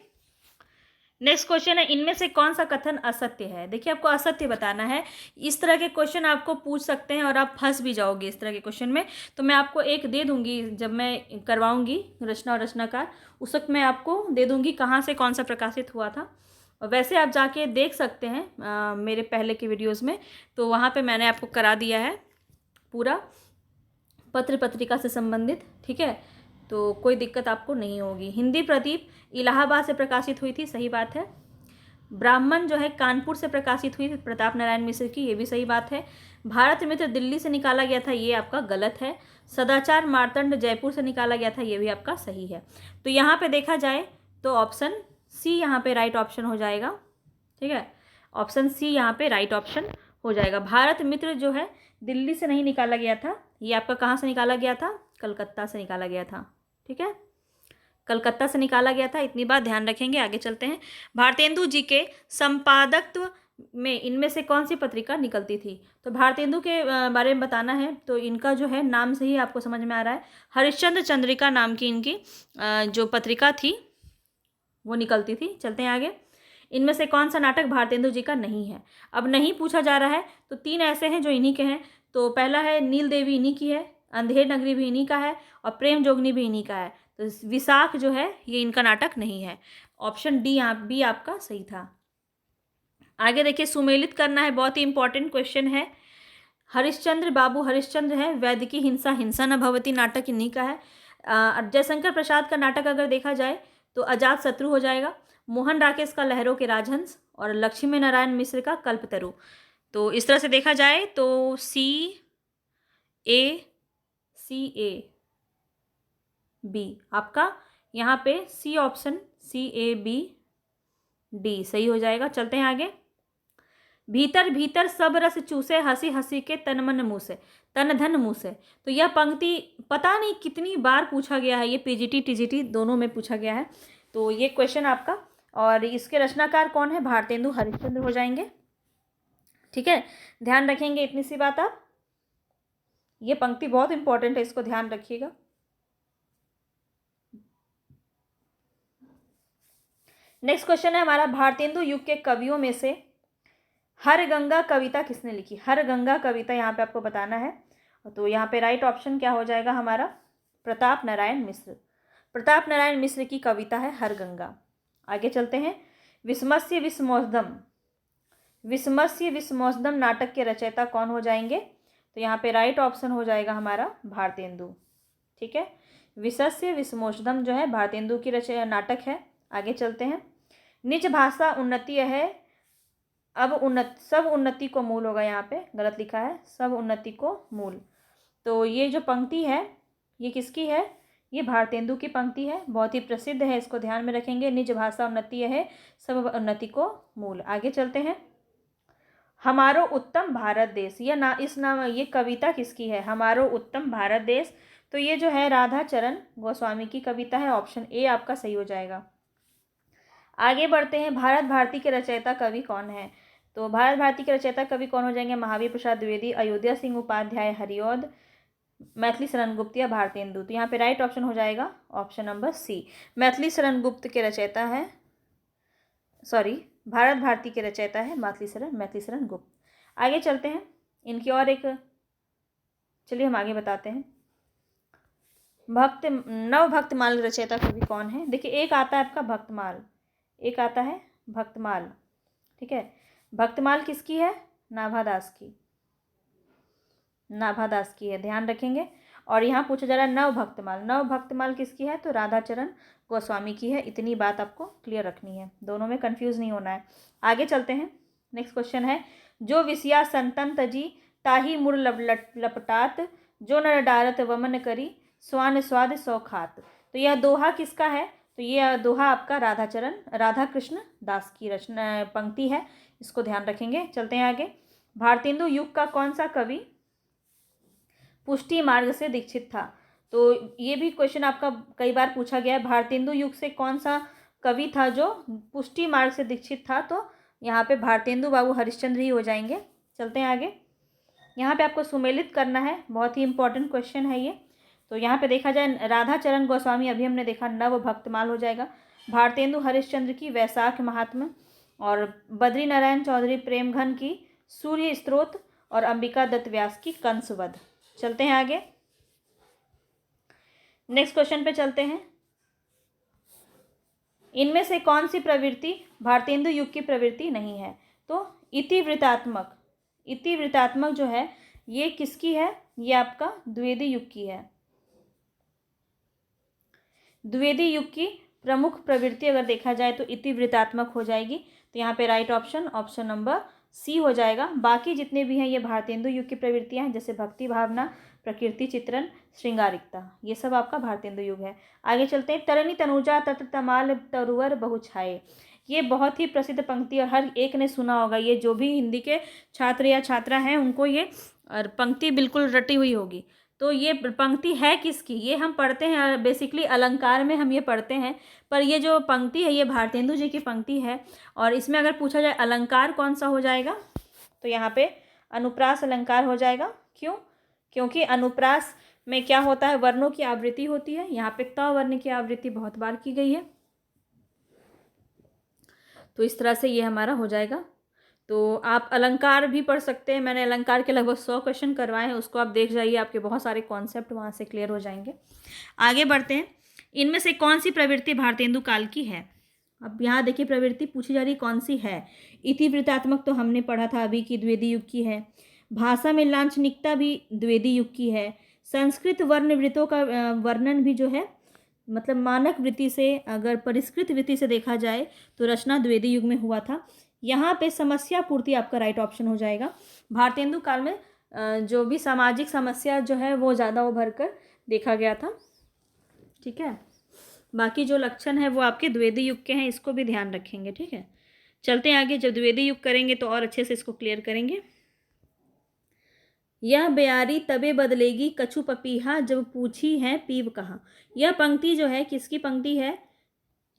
[SPEAKER 1] नेक्स्ट क्वेश्चन है, इनमें से कौन सा कथन असत्य है? देखिए, आपको असत्य बताना है। इस तरह के क्वेश्चन आपको पूछ सकते हैं और आप फंस भी जाओगे इस तरह के क्वेश्चन में। तो मैं आपको एक दे दूंगी, जब मैं करवाऊंगी रचना और रचनाकार, उस वक्त मैं आपको दे दूंगी कहाँ से कौन सा प्रकाशित हुआ था। और वैसे आप जाके देख सकते हैं मेरे पहले के वीडियोज़ में, तो वहाँ पर मैंने आपको करा दिया है पूरा पत्र पत्रिका से संबंधित। ठीक है, तो कोई दिक्कत आपको नहीं होगी। हिंदी प्रदीप इलाहाबाद से प्रकाशित हुई थी, सही बात है। ब्राह्मण जो है कानपुर से प्रकाशित हुई थी, प्रताप नारायण मिश्र की, ये भी सही बात है। भारत मित्र दिल्ली से निकाला गया था, ये आपका गलत है। सदाचार मार्तंड जयपुर से निकाला गया था, ये भी आपका सही है। तो यहाँ पे देखा जाए तो ऑप्शन C यहाँ पे राइट ऑप्शन हो जाएगा। ठीक है, ऑप्शन C यहाँ पे राइट ऑप्शन हो जाएगा। भारत मित्र जो है दिल्ली से नहीं निकाला गया था, ये आपका कहाँ से निकाला गया था? कलकत्ता से निकाला गया था। ठीक है, कलकत्ता से निकाला गया था, इतनी बात ध्यान रखेंगे। आगे चलते हैं। भारतेंदु जी के संपादकत्व में इनमें से कौन सी पत्रिका निकलती थी? तो भारतेंदु के बारे में बताना है, तो इनका जो है नाम से ही आपको समझ में आ रहा है, हरिश्चंद्र चंद्रिका नाम की इनकी जो पत्रिका थी वो निकलती थी। चलते हैं आगे। इनमें से कौन सा नाटक भारतेंदु जी का नहीं है? अब नहीं पूछा जा रहा है, तो 3 ऐसे हैं जो इन्हीं के हैं। तो पहला है नील देवी, इन्हीं की है। अंधेर नगरी भी इन्हीं का है, और प्रेम जोगनी भी इन्हीं का है। तो विशाख जो है ये इनका नाटक नहीं है। ऑप्शन D यहाँ B आपका सही था। आगे देखिए, सुमेलित करना है, बहुत ही इंपॉर्टेंट क्वेश्चन है। हरिश्चंद्र बाबू हरिश्चंद्र है, वैदिकी हिंसा हिंसा न भवती नाटक इन्हीं का है। जयशंकर प्रसाद का नाटक अगर देखा जाए तो अजात शत्रु हो जाएगा। मोहन राकेश का लहरों के राजहंस, और लक्ष्मी नारायण मिश्र का कल्पतरु। तो इस तरह से देखा जाए तो CAB आपका यहाँ पे C ऑप्शन CABD सही हो जाएगा। चलते हैं आगे। भीतर भीतर सब रस चूसे, हंसी हंसी के तन मन मुँह से, तन धन मुँह से। तो यह पंक्ति पता नहीं कितनी बार पूछा गया है, ये पीजीटी टीजीटी दोनों में पूछा गया है। तो ये क्वेश्चन आपका, और इसके रचनाकार कौन है, भारतेंदु हरिश्चंद्र हो जाएंगे। ठीक है, ध्यान रखेंगे इतनी सी बात आप। ये पंक्ति बहुत इंपॉर्टेंट है, इसको ध्यान रखिएगा। नेक्स्ट क्वेश्चन है हमारा, भारतेंदु युग के कवियों में से हर गंगा कविता किसने लिखी। हर गंगा कविता यहाँ पे आपको बताना है। तो यहाँ पे राइट ऑप्शन क्या हो जाएगा हमारा, प्रताप नारायण मिश्र। प्रताप नारायण मिश्र की कविता है हर गंगा। आगे चलते हैं, विस्मस्य विस्मोसदम, विस्मस्य विस्मोसदम नाटक के रचयिता कौन हो जाएंगे। तो यहाँ पे राइट ऑप्शन हो जाएगा हमारा भारतेंदु। ठीक है, विस्मस्य विस्मोसदम जो है भारतेंदु की नाटक है। आगे चलते हैं, निज भाषा उन्नति है, अब सब उन्नति को मूल होगा, यहाँ पे गलत लिखा है, सब उन्नति को मूल। तो ये जो पंक्ति है ये किसकी है, ये भारतेंदु की पंक्ति है, बहुत ही प्रसिद्ध है, इसको ध्यान में रखेंगे। निज भाषा उन्नति है, सब उन्नति को मूल। आगे चलते हैं, हमारो उत्तम भारत देश, ये कविता किसकी है, हमारो उत्तम भारत देश। तो ये जो है राधा चरण गोस्वामी की कविता है, ऑप्शन ए आपका सही हो जाएगा। आगे बढ़ते हैं, भारत भारती के रचयिता कवि कौन है। तो भारत भारती के रचयिता कवि कौन हो जाएंगे, महावीर प्रसाद द्विवेदी, अयोध्या सिंह उपाध्याय, हरिऔध, मैथिली शरण गुप्त या भारतेंदु। तो यहाँ पे राइट ऑप्शन हो जाएगा ऑप्शन नंबर सी, मैथिली शरण गुप्त के रचयिता है, सॉरी भारत भारती के रचयिता है मैथिली शरण गुप्त। आगे चलते हैं, इनकी और एक, चलिए हम आगे बताते हैं, नव भक्तमाल रचयिता कवि कौन है। देखिए, एक आता है आपका भक्तमाल, एक आता है भक्तमाल। ठीक है, भक्तमाल किसकी है, नाभादास की, नाभादास की है, ध्यान रखेंगे। और यहाँ पूछा जा रहा है नव भक्तमाल, नव भक्तमाल किसकी है, तो राधाचरण गोस्वामी की है। इतनी बात आपको क्लियर रखनी है, दोनों में कंफ्यूज नहीं होना है। आगे चलते हैं, नेक्स्ट क्वेश्चन है, जो विषया संतन तजी ताही मुर लपटात, जो नर डारत वमन करी स्वान स्वाद सौ खात। तो यह दोहा किसका है, तो ये दोहा आपका राधा कृष्ण दास की रचना पंक्ति है, इसको ध्यान रखेंगे। चलते हैं आगे, भारतेंदु युग का कौन सा कवि पुष्टि मार्ग से दीक्षित था। तो ये भी क्वेश्चन आपका कई बार पूछा गया है, भारतेंदु युग से कौन सा कवि था जो पुष्टि मार्ग से दीक्षित था। तो यहाँ पे भारतेंदु बाबू हरिश्चंद्र ही हो जाएंगे। चलते हैं आगे, यहाँ पे आपको सुमेलित करना है, बहुत ही इंपॉर्टेंट क्वेश्चन है ये। तो यहाँ पे देखा जाए, राधाचरण गोस्वामी अभी हमने देखा नव भक्तमाल हो जाएगा, भारतेंदु हरिश्चंद्र की वैशाख महात्म्य, और बद्री नारायण चौधरी प्रेमघन की सूर्य स्त्रोत, और अंबिका दत्त व्यास की कंसवध। चलते हैं आगे, नेक्स्ट क्वेश्चन पे चलते हैं, इनमें से कौन सी प्रवृत्ति भारतेंदु युग की प्रवृत्ति नहीं है। तो इतिवृत्तात्मक, इतिवृत्तात्मक जो है ये किसकी है, ये आपका द्विवेदी युग की है। द्विवेदी युग की प्रमुख प्रवृत्ति अगर देखा जाए तो इतिवृत्तात्मक हो जाएगी। तो यहाँ पे right option option number C हो जाएगा। बाकी जितने भी हैं ये भारतेंदु युग की प्रवृत्तियां हैं, जैसे भक्ति भावना, प्रकृति चित्रण, श्रृंगारिकता, ये सब आपका भारतेंदु युग है। आगे चलते हैं, तरनी तनुजा तत तमाल तरुवर बहु छाए। ये बहुत ही प्रसिद्ध पंक्ति और हर एक ने सुना होगा, ये जो भी हिंदी के छात्र या छात्रा हैं उनको ये पंक्ति बिल्कुल रटी हुई होगी। तो ये पंक्ति है किसकी, ये हम पढ़ते हैं बेसिकली अलंकार में हम ये पढ़ते हैं, पर ये जो पंक्ति है ये भारतेंदु जी की पंक्ति है। और इसमें अगर पूछा जाए अलंकार कौन सा हो जाएगा, तो यहाँ पे अनुप्रास अलंकार हो जाएगा। क्यों, क्योंकि अनुप्रास में क्या होता है, वर्णों की आवृत्ति होती है। यहाँ पे त वर्ण की आवृत्ति बहुत बार की गई है, तो इस तरह से ये हमारा हो जाएगा। तो आप अलंकार भी पढ़ सकते हैं, मैंने अलंकार के लगभग 100 क्वेश्चन करवाए हैं, उसको आप देख जाइए, आपके बहुत सारे कॉन्सेप्ट वहाँ से क्लियर हो जाएंगे। आगे बढ़ते हैं, इनमें से कौन सी प्रवृत्ति भारतेंदु काल की है। अब यहाँ देखिए प्रवृत्ति पूछी जा रही कौन सी है। इतिवृत्तात्मक तो हमने पढ़ा था अभी की द्विवेदी युग की है, भाषा में लांछनिकता भी द्विवेदी युग की है, संस्कृत वर्ण वृत्तों का वर्णन भी जो है मतलब मानक वृत्ति से अगर परिष्कृत वृत्ति से देखा जाए तो रचना द्विवेदी युग में हुआ था। यहाँ पे समस्या पूर्ति आपका राइट ऑप्शन हो जाएगा। भारतेंदु काल में जो भी सामाजिक समस्या जो है वो ज़्यादा उभर कर देखा गया था। ठीक है, बाकी जो लक्षण है वो आपके द्विवेदी युग के हैं, इसको भी ध्यान रखेंगे। ठीक है, चलते हैं आगे, जब द्विवेदी युग करेंगे तो और अच्छे से इसको क्लियर करेंगे। यह बेयारी तबे बदलेगी कछु पपीहा, जब पूछी है पीव कहाँ। यह पंक्ति जो है किसकी पंक्ति है?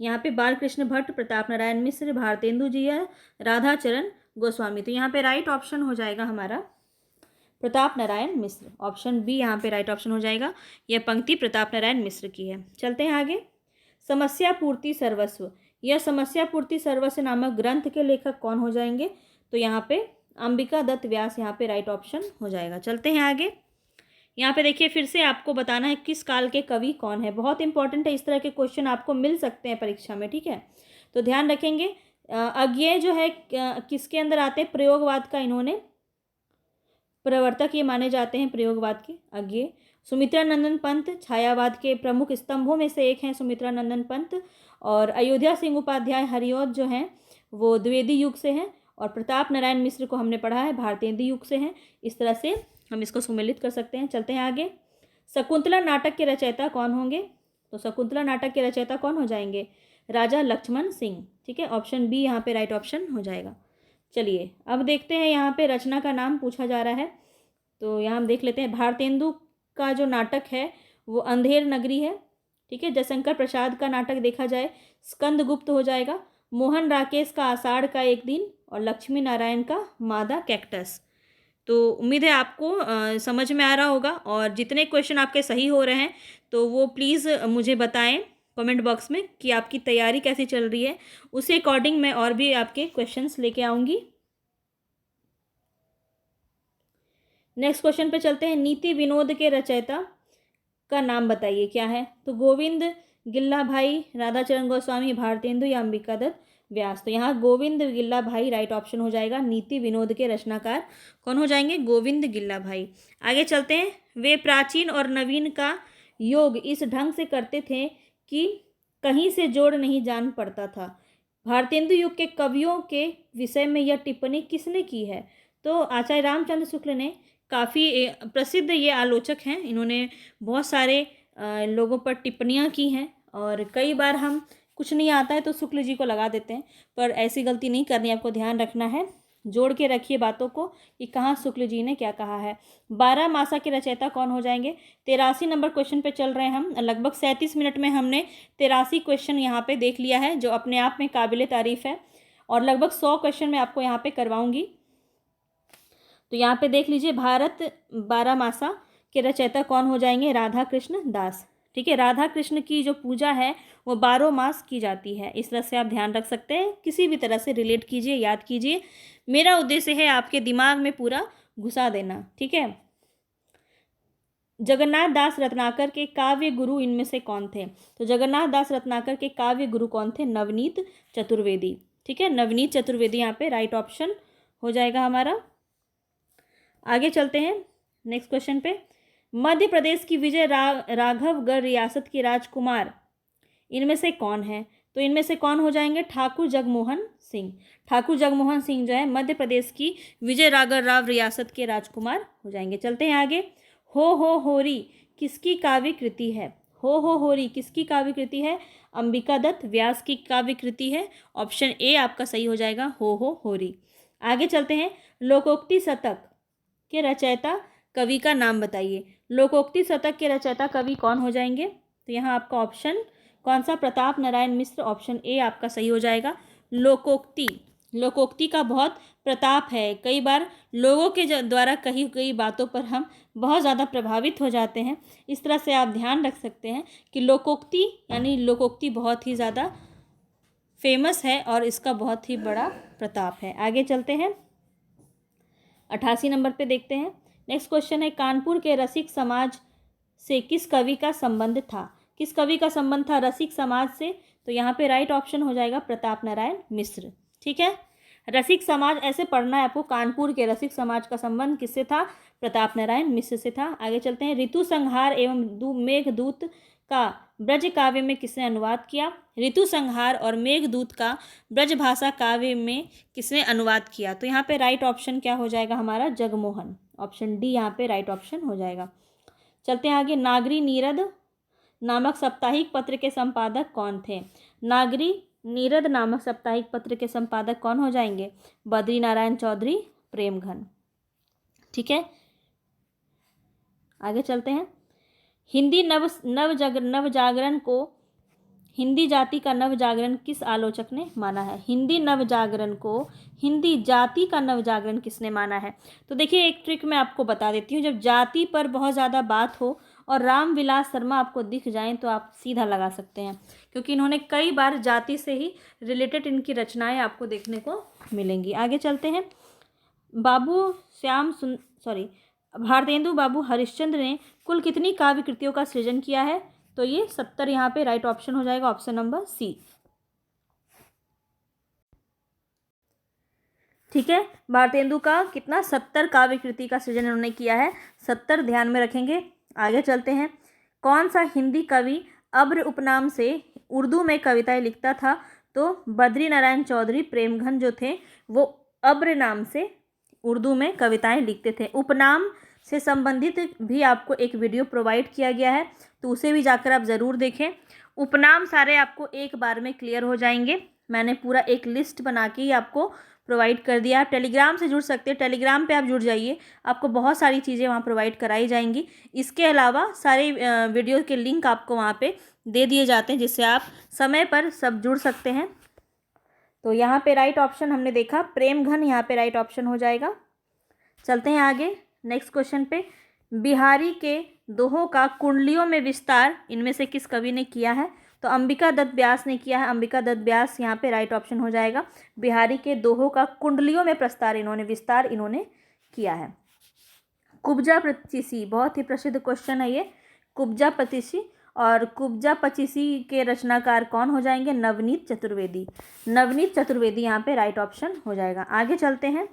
[SPEAKER 1] यहाँ पे बालकृष्ण भट्ट, प्रताप नारायण मिश्र, भारतेंदु जी है, राधाचरण गोस्वामी। तो यहाँ पे राइट ऑप्शन हो जाएगा हमारा प्रताप नारायण मिश्र। ऑप्शन बी यहाँ पे राइट ऑप्शन हो जाएगा। यह पंक्ति प्रताप नारायण मिश्र की है। चलते हैं आगे। समस्या पूर्ति सर्वस्व, यह समस्या पूर्ति सर्वस्व नामक ग्रंथ के लेखक कौन हो जाएंगे? तो यहाँ पे अंबिका दत्त व्यास यहाँ पे राइट ऑप्शन हो जाएगा। चलते हैं आगे। यहाँ पे देखिए फिर से आपको बताना है किस काल के कवि कौन है। बहुत इंपॉर्टेंट है, इस तरह के क्वेश्चन आपको मिल सकते हैं परीक्षा में, ठीक है। तो ध्यान रखेंगे। अज्ञेय जो है किसके अंदर आते हैं? प्रयोगवाद का इन्होंने प्रवर्तक ये माने जाते हैं, प्रयोगवाद के अज्ञेय। सुमित्रानंदन पंत छायावाद के प्रमुख स्तंभों में से एक हैं सुमित्रानंदन पंत। और अयोध्या सिंह उपाध्याय हरिऔध जो हैं वो द्विवेदी युग से हैं। और प्रताप नारायण मिश्र को हमने पढ़ा है भारतेंदु युग से हैं। इस तरह से हम इसको सुमेलित कर सकते हैं। चलते हैं आगे। शकुंतला नाटक के रचयिता कौन होंगे? तो शकुंतला नाटक के रचयिता कौन हो जाएंगे? राजा लक्ष्मण सिंह, ठीक है। ऑप्शन बी यहाँ पे राइट ऑप्शन हो जाएगा। चलिए अब देखते हैं, यहाँ पे रचना का नाम पूछा जा रहा है तो यहाँ हम देख लेते हैं। भारतेंदु का जो नाटक है वो अंधेर नगरी है, ठीक है। जयशंकर प्रसाद का नाटक देखा जाए स्कंदगुप्त हो जाएगा। मोहन राकेश का आषाढ़ का एक दिन। और लक्ष्मी नारायण का मादा कैक्टस। तो उम्मीद है आपको समझ में आ रहा होगा। और जितने क्वेश्चन आपके सही हो रहे हैं तो वो प्लीज़ मुझे बताएं कमेंट बॉक्स में कि आपकी तैयारी कैसी चल रही है। उसी अकॉर्डिंग मैं और भी आपके क्वेश्चंस लेके आऊँगी। नेक्स्ट क्वेश्चन पे चलते हैं। नीति विनोद के रचयिता का नाम बताइए, क्या है? तो गोविंद गिल्ला भाई, राधाचरण गोस्वामी, भारतेंदु या अंबिका दत्त व्यास। तो यहाँ गोविंद गिल्ला भाई राइट ऑप्शन हो जाएगा। नीति विनोद के रचनाकार कौन हो जाएंगे? गोविंद गिल्ला भाई। आगे चलते हैं। वे प्राचीन और नवीन का योग इस ढंग से करते थे कि कहीं से जोड़ नहीं जान पड़ता था। भारतेंदु युग के कवियों के विषय में यह टिप्पणी किसने की है? तो आचार्य रामचंद्र शुक्ल ने। काफ़ी प्रसिद्ध ये आलोचक हैं, इन्होंने बहुत सारे लोगों पर टिप्पणियाँ की हैं। और कई बार हम कुछ नहीं आता है तो शुक्ल जी को लगा देते हैं, पर ऐसी गलती नहीं करनी, आपको ध्यान रखना है। जोड़ के रखिए बातों को कि कहाँ शुक्ल जी ने क्या कहा है। 12 मासा के रचयिता कौन हो जाएंगे? 83 नंबर क्वेश्चन पे चल रहे हैं हम। लगभग 37 मिनट में हमने 83 क्वेश्चन यहाँ पे देख लिया है, जो अपने आप में काबिल तारीफ़ है। और लगभग 100 क्वेश्चन मैं आपको यहाँ पे करवाऊँगी। तो यहाँ पे देख लीजिए, भारत 12 मासा के रचयिता कौन हो जाएंगे? राधा कृष्ण दास, ठीक है। राधा कृष्ण की जो पूजा है वो 12 मास की जाती है। इस तरह से आप ध्यान रख सकते हैं, किसी भी तरह से रिलेट कीजिए, याद कीजिए। मेरा उद्देश्य है आपके दिमाग में पूरा घुसा देना, ठीक है। जगन्नाथ दास रत्नाकर के काव्य गुरु इनमें से कौन थे? तो जगन्नाथ दास रत्नाकर के काव्य गुरु कौन थे? नवनीत चतुर्वेदी, ठीक है। नवनीत चतुर्वेदी यहाँ पे राइट ऑप्शन हो जाएगा हमारा। आगे चलते हैं नेक्स्ट क्वेश्चन पे। मध्य प्रदेश की विजय राघवगढ़ रियासत के राजकुमार इनमें से कौन है? तो इनमें से कौन हो जाएंगे? ठाकुर जगमोहन सिंह। ठाकुर जगमोहन सिंह जो है मध्य प्रदेश की विजय राघव रियासत के राजकुमार हो जाएंगे। चलते हैं आगे। हो होरी किसकी काव्य कृति है? हो होरी किसकी काव्य कृति है? अंबिका दत्त व्यास की काव्य कृति है। ऑप्शन ए आपका सही हो जाएगा, हो होरी। आगे चलते हैं। लोकोक्ति शतक के रचयिता कवि का नाम बताइए। लोकोक्ति शतक के रचयिता कवि कौन हो जाएंगे? तो यहाँ आपका ऑप्शन कौन सा? प्रताप नारायण मिश्र। ऑप्शन ए आपका सही हो जाएगा। लोकोक्ति का बहुत प्रताप है। कई बार लोगों के द्वारा कही गई बातों पर हम बहुत ज़्यादा प्रभावित हो जाते हैं। इस तरह से आप ध्यान रख सकते हैं कि लोकोक्ति यानी लोकोक्ति बहुत ही ज़्यादा फेमस है और इसका बहुत ही बड़ा प्रताप है। आगे चलते हैं। 88 नंबर पे देखते हैं। नेक्स्ट क्वेश्चन है। कानपुर के रसिक समाज से किस कवि का संबंध था? किस कवि का संबंध था रसिक समाज से? तो यहाँ पे राइट ऑप्शन हो जाएगा प्रताप नारायण मिश्र, ठीक है। रसिक समाज ऐसे पढ़ना है आपको। कानपुर के रसिक समाज का संबंध किससे था? प्रताप नारायण मिश्र से था। आगे चलते हैं। ऋतु संहार एवं मेघदूत का ब्रज काव्य में किसने अनुवाद किया? ऋतु संहार और मेघदूत का ब्रज भाषा काव्य में किसने अनुवाद किया? तो यहाँ पे राइट ऑप्शन क्या हो जाएगा हमारा? जगमोहन। ऑप्शन डी यहाँ पे राइट ऑप्शन हो जाएगा। चलते हैं आगे। नागरी नीरद नामक साप्ताहिक पत्र के संपादक कौन थे? नागरी नीरद नामक साप्ताहिक पत्र के संपादक कौन हो जाएंगे? बद्री नारायण चौधरी प्रेमघन। ठीक है, आगे चलते हैं। हिंदी नवजागरण को हिंदी जाति का नवजागरण किस आलोचक ने माना है? हिंदी नवजागरण को हिंदी जाति का नवजागरण किसने माना है? तो देखिए, एक ट्रिक मैं आपको बता देती हूँ। जब जाति पर बहुत ज़्यादा बात हो और रामविलास शर्मा आपको दिख जाएं तो आप सीधा लगा सकते हैं, क्योंकि इन्होंने कई बार जाति से ही रिलेटेड इनकी रचनाएं आपको देखने को मिलेंगी। आगे चलते हैं। भारतेंदु बाबू हरिश्चंद्र ने कुल कितनी काव्य कृतियों का सृजन किया है? तो ये 70 यहाँ पे राइट ऑप्शन हो जाएगा, ऑप्शन नंबर सी। ठीक है, भारतेंदु का कितना 70 काव्य कृति का सृजन उन्होंने किया है, 70 ध्यान में रखेंगे। आगे चलते हैं। कौन सा हिंदी कवि अब्र उपनाम से उर्दू में कविताएं लिखता था? तो बद्री नारायण चौधरी प्रेमघन जो थे वो अब्र नाम से उर्दू में कविताएं लिखते थे। उपनाम से संबंधित भी आपको एक वीडियो प्रोवाइड किया गया है, तो उसे भी जाकर आप ज़रूर देखें। उपनाम सारे आपको एक बार में क्लियर हो जाएंगे। मैंने पूरा एक लिस्ट बना के ही आपको प्रोवाइड कर दिया। आप टेलीग्राम से जुड़ सकते हैं, टेलीग्राम पे आप जुड़ जाइए, आपको बहुत सारी चीज़ें वहाँ प्रोवाइड कराई जाएंगी। इसके अलावा सारे वीडियो के लिंक आपको वहाँ पे दे दिए जाते हैं, जिससे आप समय पर सब जुड़ सकते हैं। तो यहाँ पे राइट ऑप्शन हमने देखा प्रेमघन, यहाँ पे राइट ऑप्शन हो जाएगा। चलते हैं आगे नेक्स्ट क्वेश्चन पे। बिहारी के दोहों का कुंडलियों में विस्तार इनमें से किस कवि ने किया है? तो अंबिका दत्त व्यास ने किया है। अंबिका दत्त व्यास यहाँ पे राइट ऑप्शन हो जाएगा। बिहारी के दोहों का कुंडलियों में विस्तार इन्होंने किया है। कुब्जा पचीसी, बहुत ही प्रसिद्ध क्वेश्चन है ये, कुब्जा पचीसी। और कुब्जा पचीसी के रचनाकार कौन हो जाएंगे? नवनीत चतुर्वेदी। नवनीत चतुर्वेदी यहाँ पे राइट ऑप्शन हो जाएगा। आगे चलते हैं।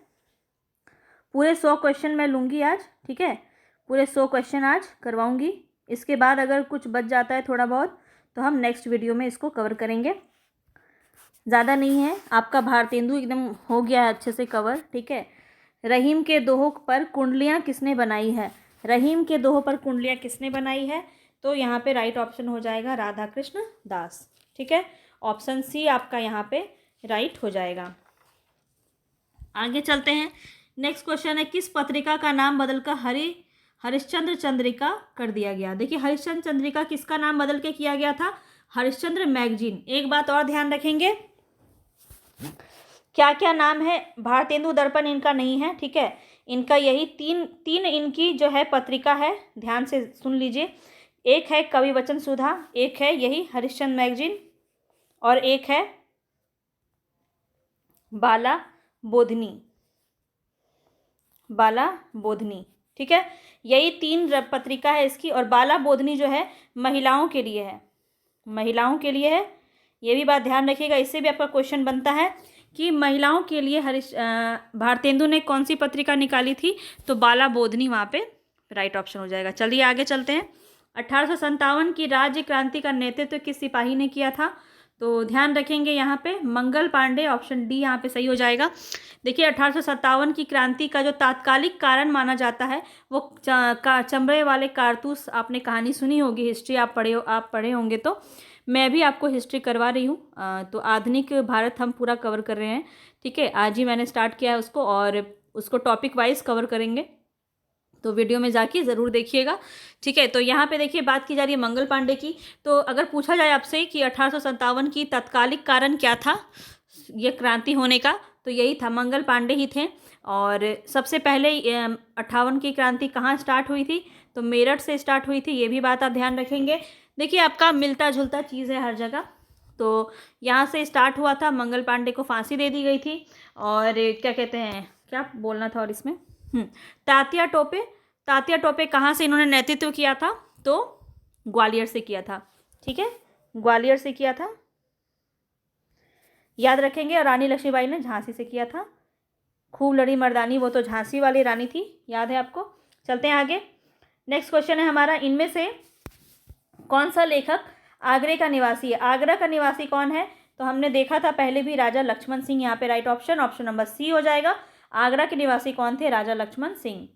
[SPEAKER 1] पूरे 100 क्वेश्चन मैं लूँगी आज, ठीक है, पूरे 100 क्वेश्चन आज करवाऊँगी। इसके बाद अगर कुछ बच जाता है थोड़ा बहुत तो हम नेक्स्ट वीडियो में इसको कवर करेंगे। ज़्यादा नहीं है, आपका भारतेंदु एकदम हो गया है अच्छे से कवर। ठीक है, रहीम के दोहों पर कुंडलियाँ किसने बनाई है? रहीम के दोहों पर कुंडलियाँ किसने बनाई है? तो यहाँ पे राइट ऑप्शन हो जाएगा राधा कृष्ण दास। ठीक है, ऑप्शन सी आपका यहाँ पे राइट हो जाएगा। आगे चलते हैं। नेक्स्ट क्वेश्चन है, किस पत्रिका का नाम बदलकर हरिश्चंद्र चंद्रिका कर दिया गया? देखिए, हरिश्चंद्र चंद्रिका किसका नाम बदल के किया गया था? हरिश्चंद्र मैगजीन। एक बात और ध्यान रखेंगे, क्या क्या नाम है? भारतेंदु दर्पण इनका नहीं है, ठीक है, इनका यही तीन इनकी जो है पत्रिका है, ध्यान से सुन लीजिए। एक है कवि वचन सुधा, एक है यही हरिश्चंद्र मैगजीन, और एक है बाला बोधनी। ठीक है, यही 3 पत्रिका है इसकी। और बाला बोधनी जो है महिलाओं के लिए है, ये भी बात ध्यान रखिएगा। इससे भी आपका क्वेश्चन बनता है कि महिलाओं के लिए भारतेंदु ने कौन सी पत्रिका निकाली थी? तो बाला बोधनी वहाँ पे राइट ऑप्शन हो जाएगा। चलिए आगे चलते हैं। 1857 की राज्य क्रांति का नेतृत्व किस सिपाही ने किया था? तो ध्यान रखेंगे यहाँ पे मंगल पांडे, ऑप्शन डी यहाँ पे सही हो जाएगा। देखिए, 1857 की क्रांति का जो तात्कालिक कारण माना जाता है वो चमड़े वाले कारतूस, आपने कहानी सुनी होगी, हिस्ट्री आप पढ़े होंगे, तो मैं भी आपको हिस्ट्री करवा रही हूँ। तो आधुनिक भारत हम पूरा कवर कर रहे हैं। ठीक है, आज ही मैंने स्टार्ट किया है उसको, और उसको टॉपिक वाइज कवर करेंगे, तो वीडियो में जाके ज़रूर देखिएगा। ठीक है, तो यहाँ पे देखिए बात की जा रही है मंगल पांडे की। तो अगर पूछा जाए आपसे कि 1857 की तात्कालिक कारण क्या था ये क्रांति होने का, तो यही था, मंगल पांडे ही थे। और सबसे पहले 58 की क्रांति कहाँ स्टार्ट हुई थी? तो मेरठ से स्टार्ट हुई थी, ये भी बात आप ध्यान रखेंगे। देखिए, आपका मिलता जुलता चीज़ है हर जगह। तो यहाँ से स्टार्ट हुआ था, मंगल पांडे को फांसी दे दी गई थी। और क्या कहते हैं, क्या बोलना था और इसमें, तात्या टोपे कहाँ से इन्होंने नेतृत्व किया था? तो ग्वालियर से किया था। ठीक है, ग्वालियर से किया था, याद रखेंगे। और रानी लक्ष्मीबाई ने झांसी से किया था। खूब लड़ी मर्दानी, वो तो झांसी वाली रानी थी, याद है आपको। चलते हैं आगे। नेक्स्ट क्वेश्चन है हमारा, इनमें से कौन सा लेखक आगरे का निवासी है? आगरा का निवासी कौन है? तो हमने देखा था पहले भी, राजा लक्ष्मण सिंह। यहाँ पे राइट ऑप्शन नंबर सी हो जाएगा। आगरा के निवासी कौन थे? राजा लक्ष्मण सिंह।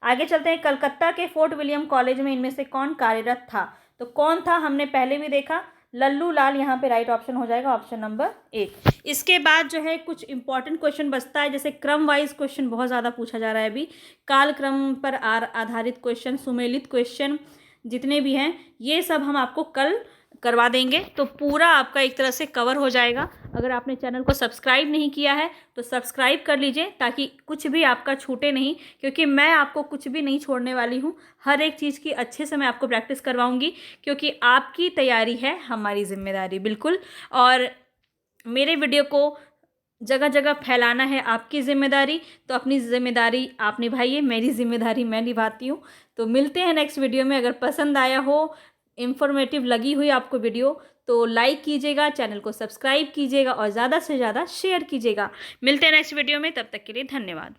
[SPEAKER 1] आगे चलते हैं। कलकत्ता के फोर्ट विलियम कॉलेज में इनमें से कौन कार्यरत था? तो कौन था हमने पहले भी देखा, लल्लू लाल यहाँ पे राइट ऑप्शन हो जाएगा, ऑप्शन नंबर 1। इसके बाद जो है कुछ इंपॉर्टेंट क्वेश्चन बचता है, जैसे क्रम वाइज क्वेश्चन बहुत ज़्यादा पूछा जा रहा है अभी, काल क्रम पर आधारित क्वेश्चन, सुमेलित क्वेश्चन जितने भी हैं ये सब हम आपको कल करवा देंगे, तो पूरा आपका एक तरह से कवर हो जाएगा। अगर आपने चैनल को सब्सक्राइब नहीं किया है तो सब्सक्राइब कर लीजिए ताकि कुछ भी आपका छूटे नहीं, क्योंकि मैं आपको कुछ भी नहीं छोड़ने वाली हूँ। हर एक चीज़ की अच्छे से मैं आपको प्रैक्टिस करवाऊँगी, क्योंकि आपकी तैयारी है हमारी जिम्मेदारी, बिल्कुल। और मेरे वीडियो को जगह जगह फैलाना है आपकी जिम्मेदारी, तो अपनी जिम्मेदारी आप निभाइए, मेरी जिम्मेदारी मैं निभाती हूँ। तो मिलते हैं नेक्स्ट वीडियो में। अगर पसंद आया हो, इन्फॉर्मेटिव लगी हुई आपको वीडियो, तो लाइक कीजिएगा, चैनल को सब्सक्राइब कीजिएगा और ज़्यादा से ज़्यादा शेयर कीजिएगा। मिलते हैं नेक्स्ट वीडियो में, तब तक के लिए धन्यवाद।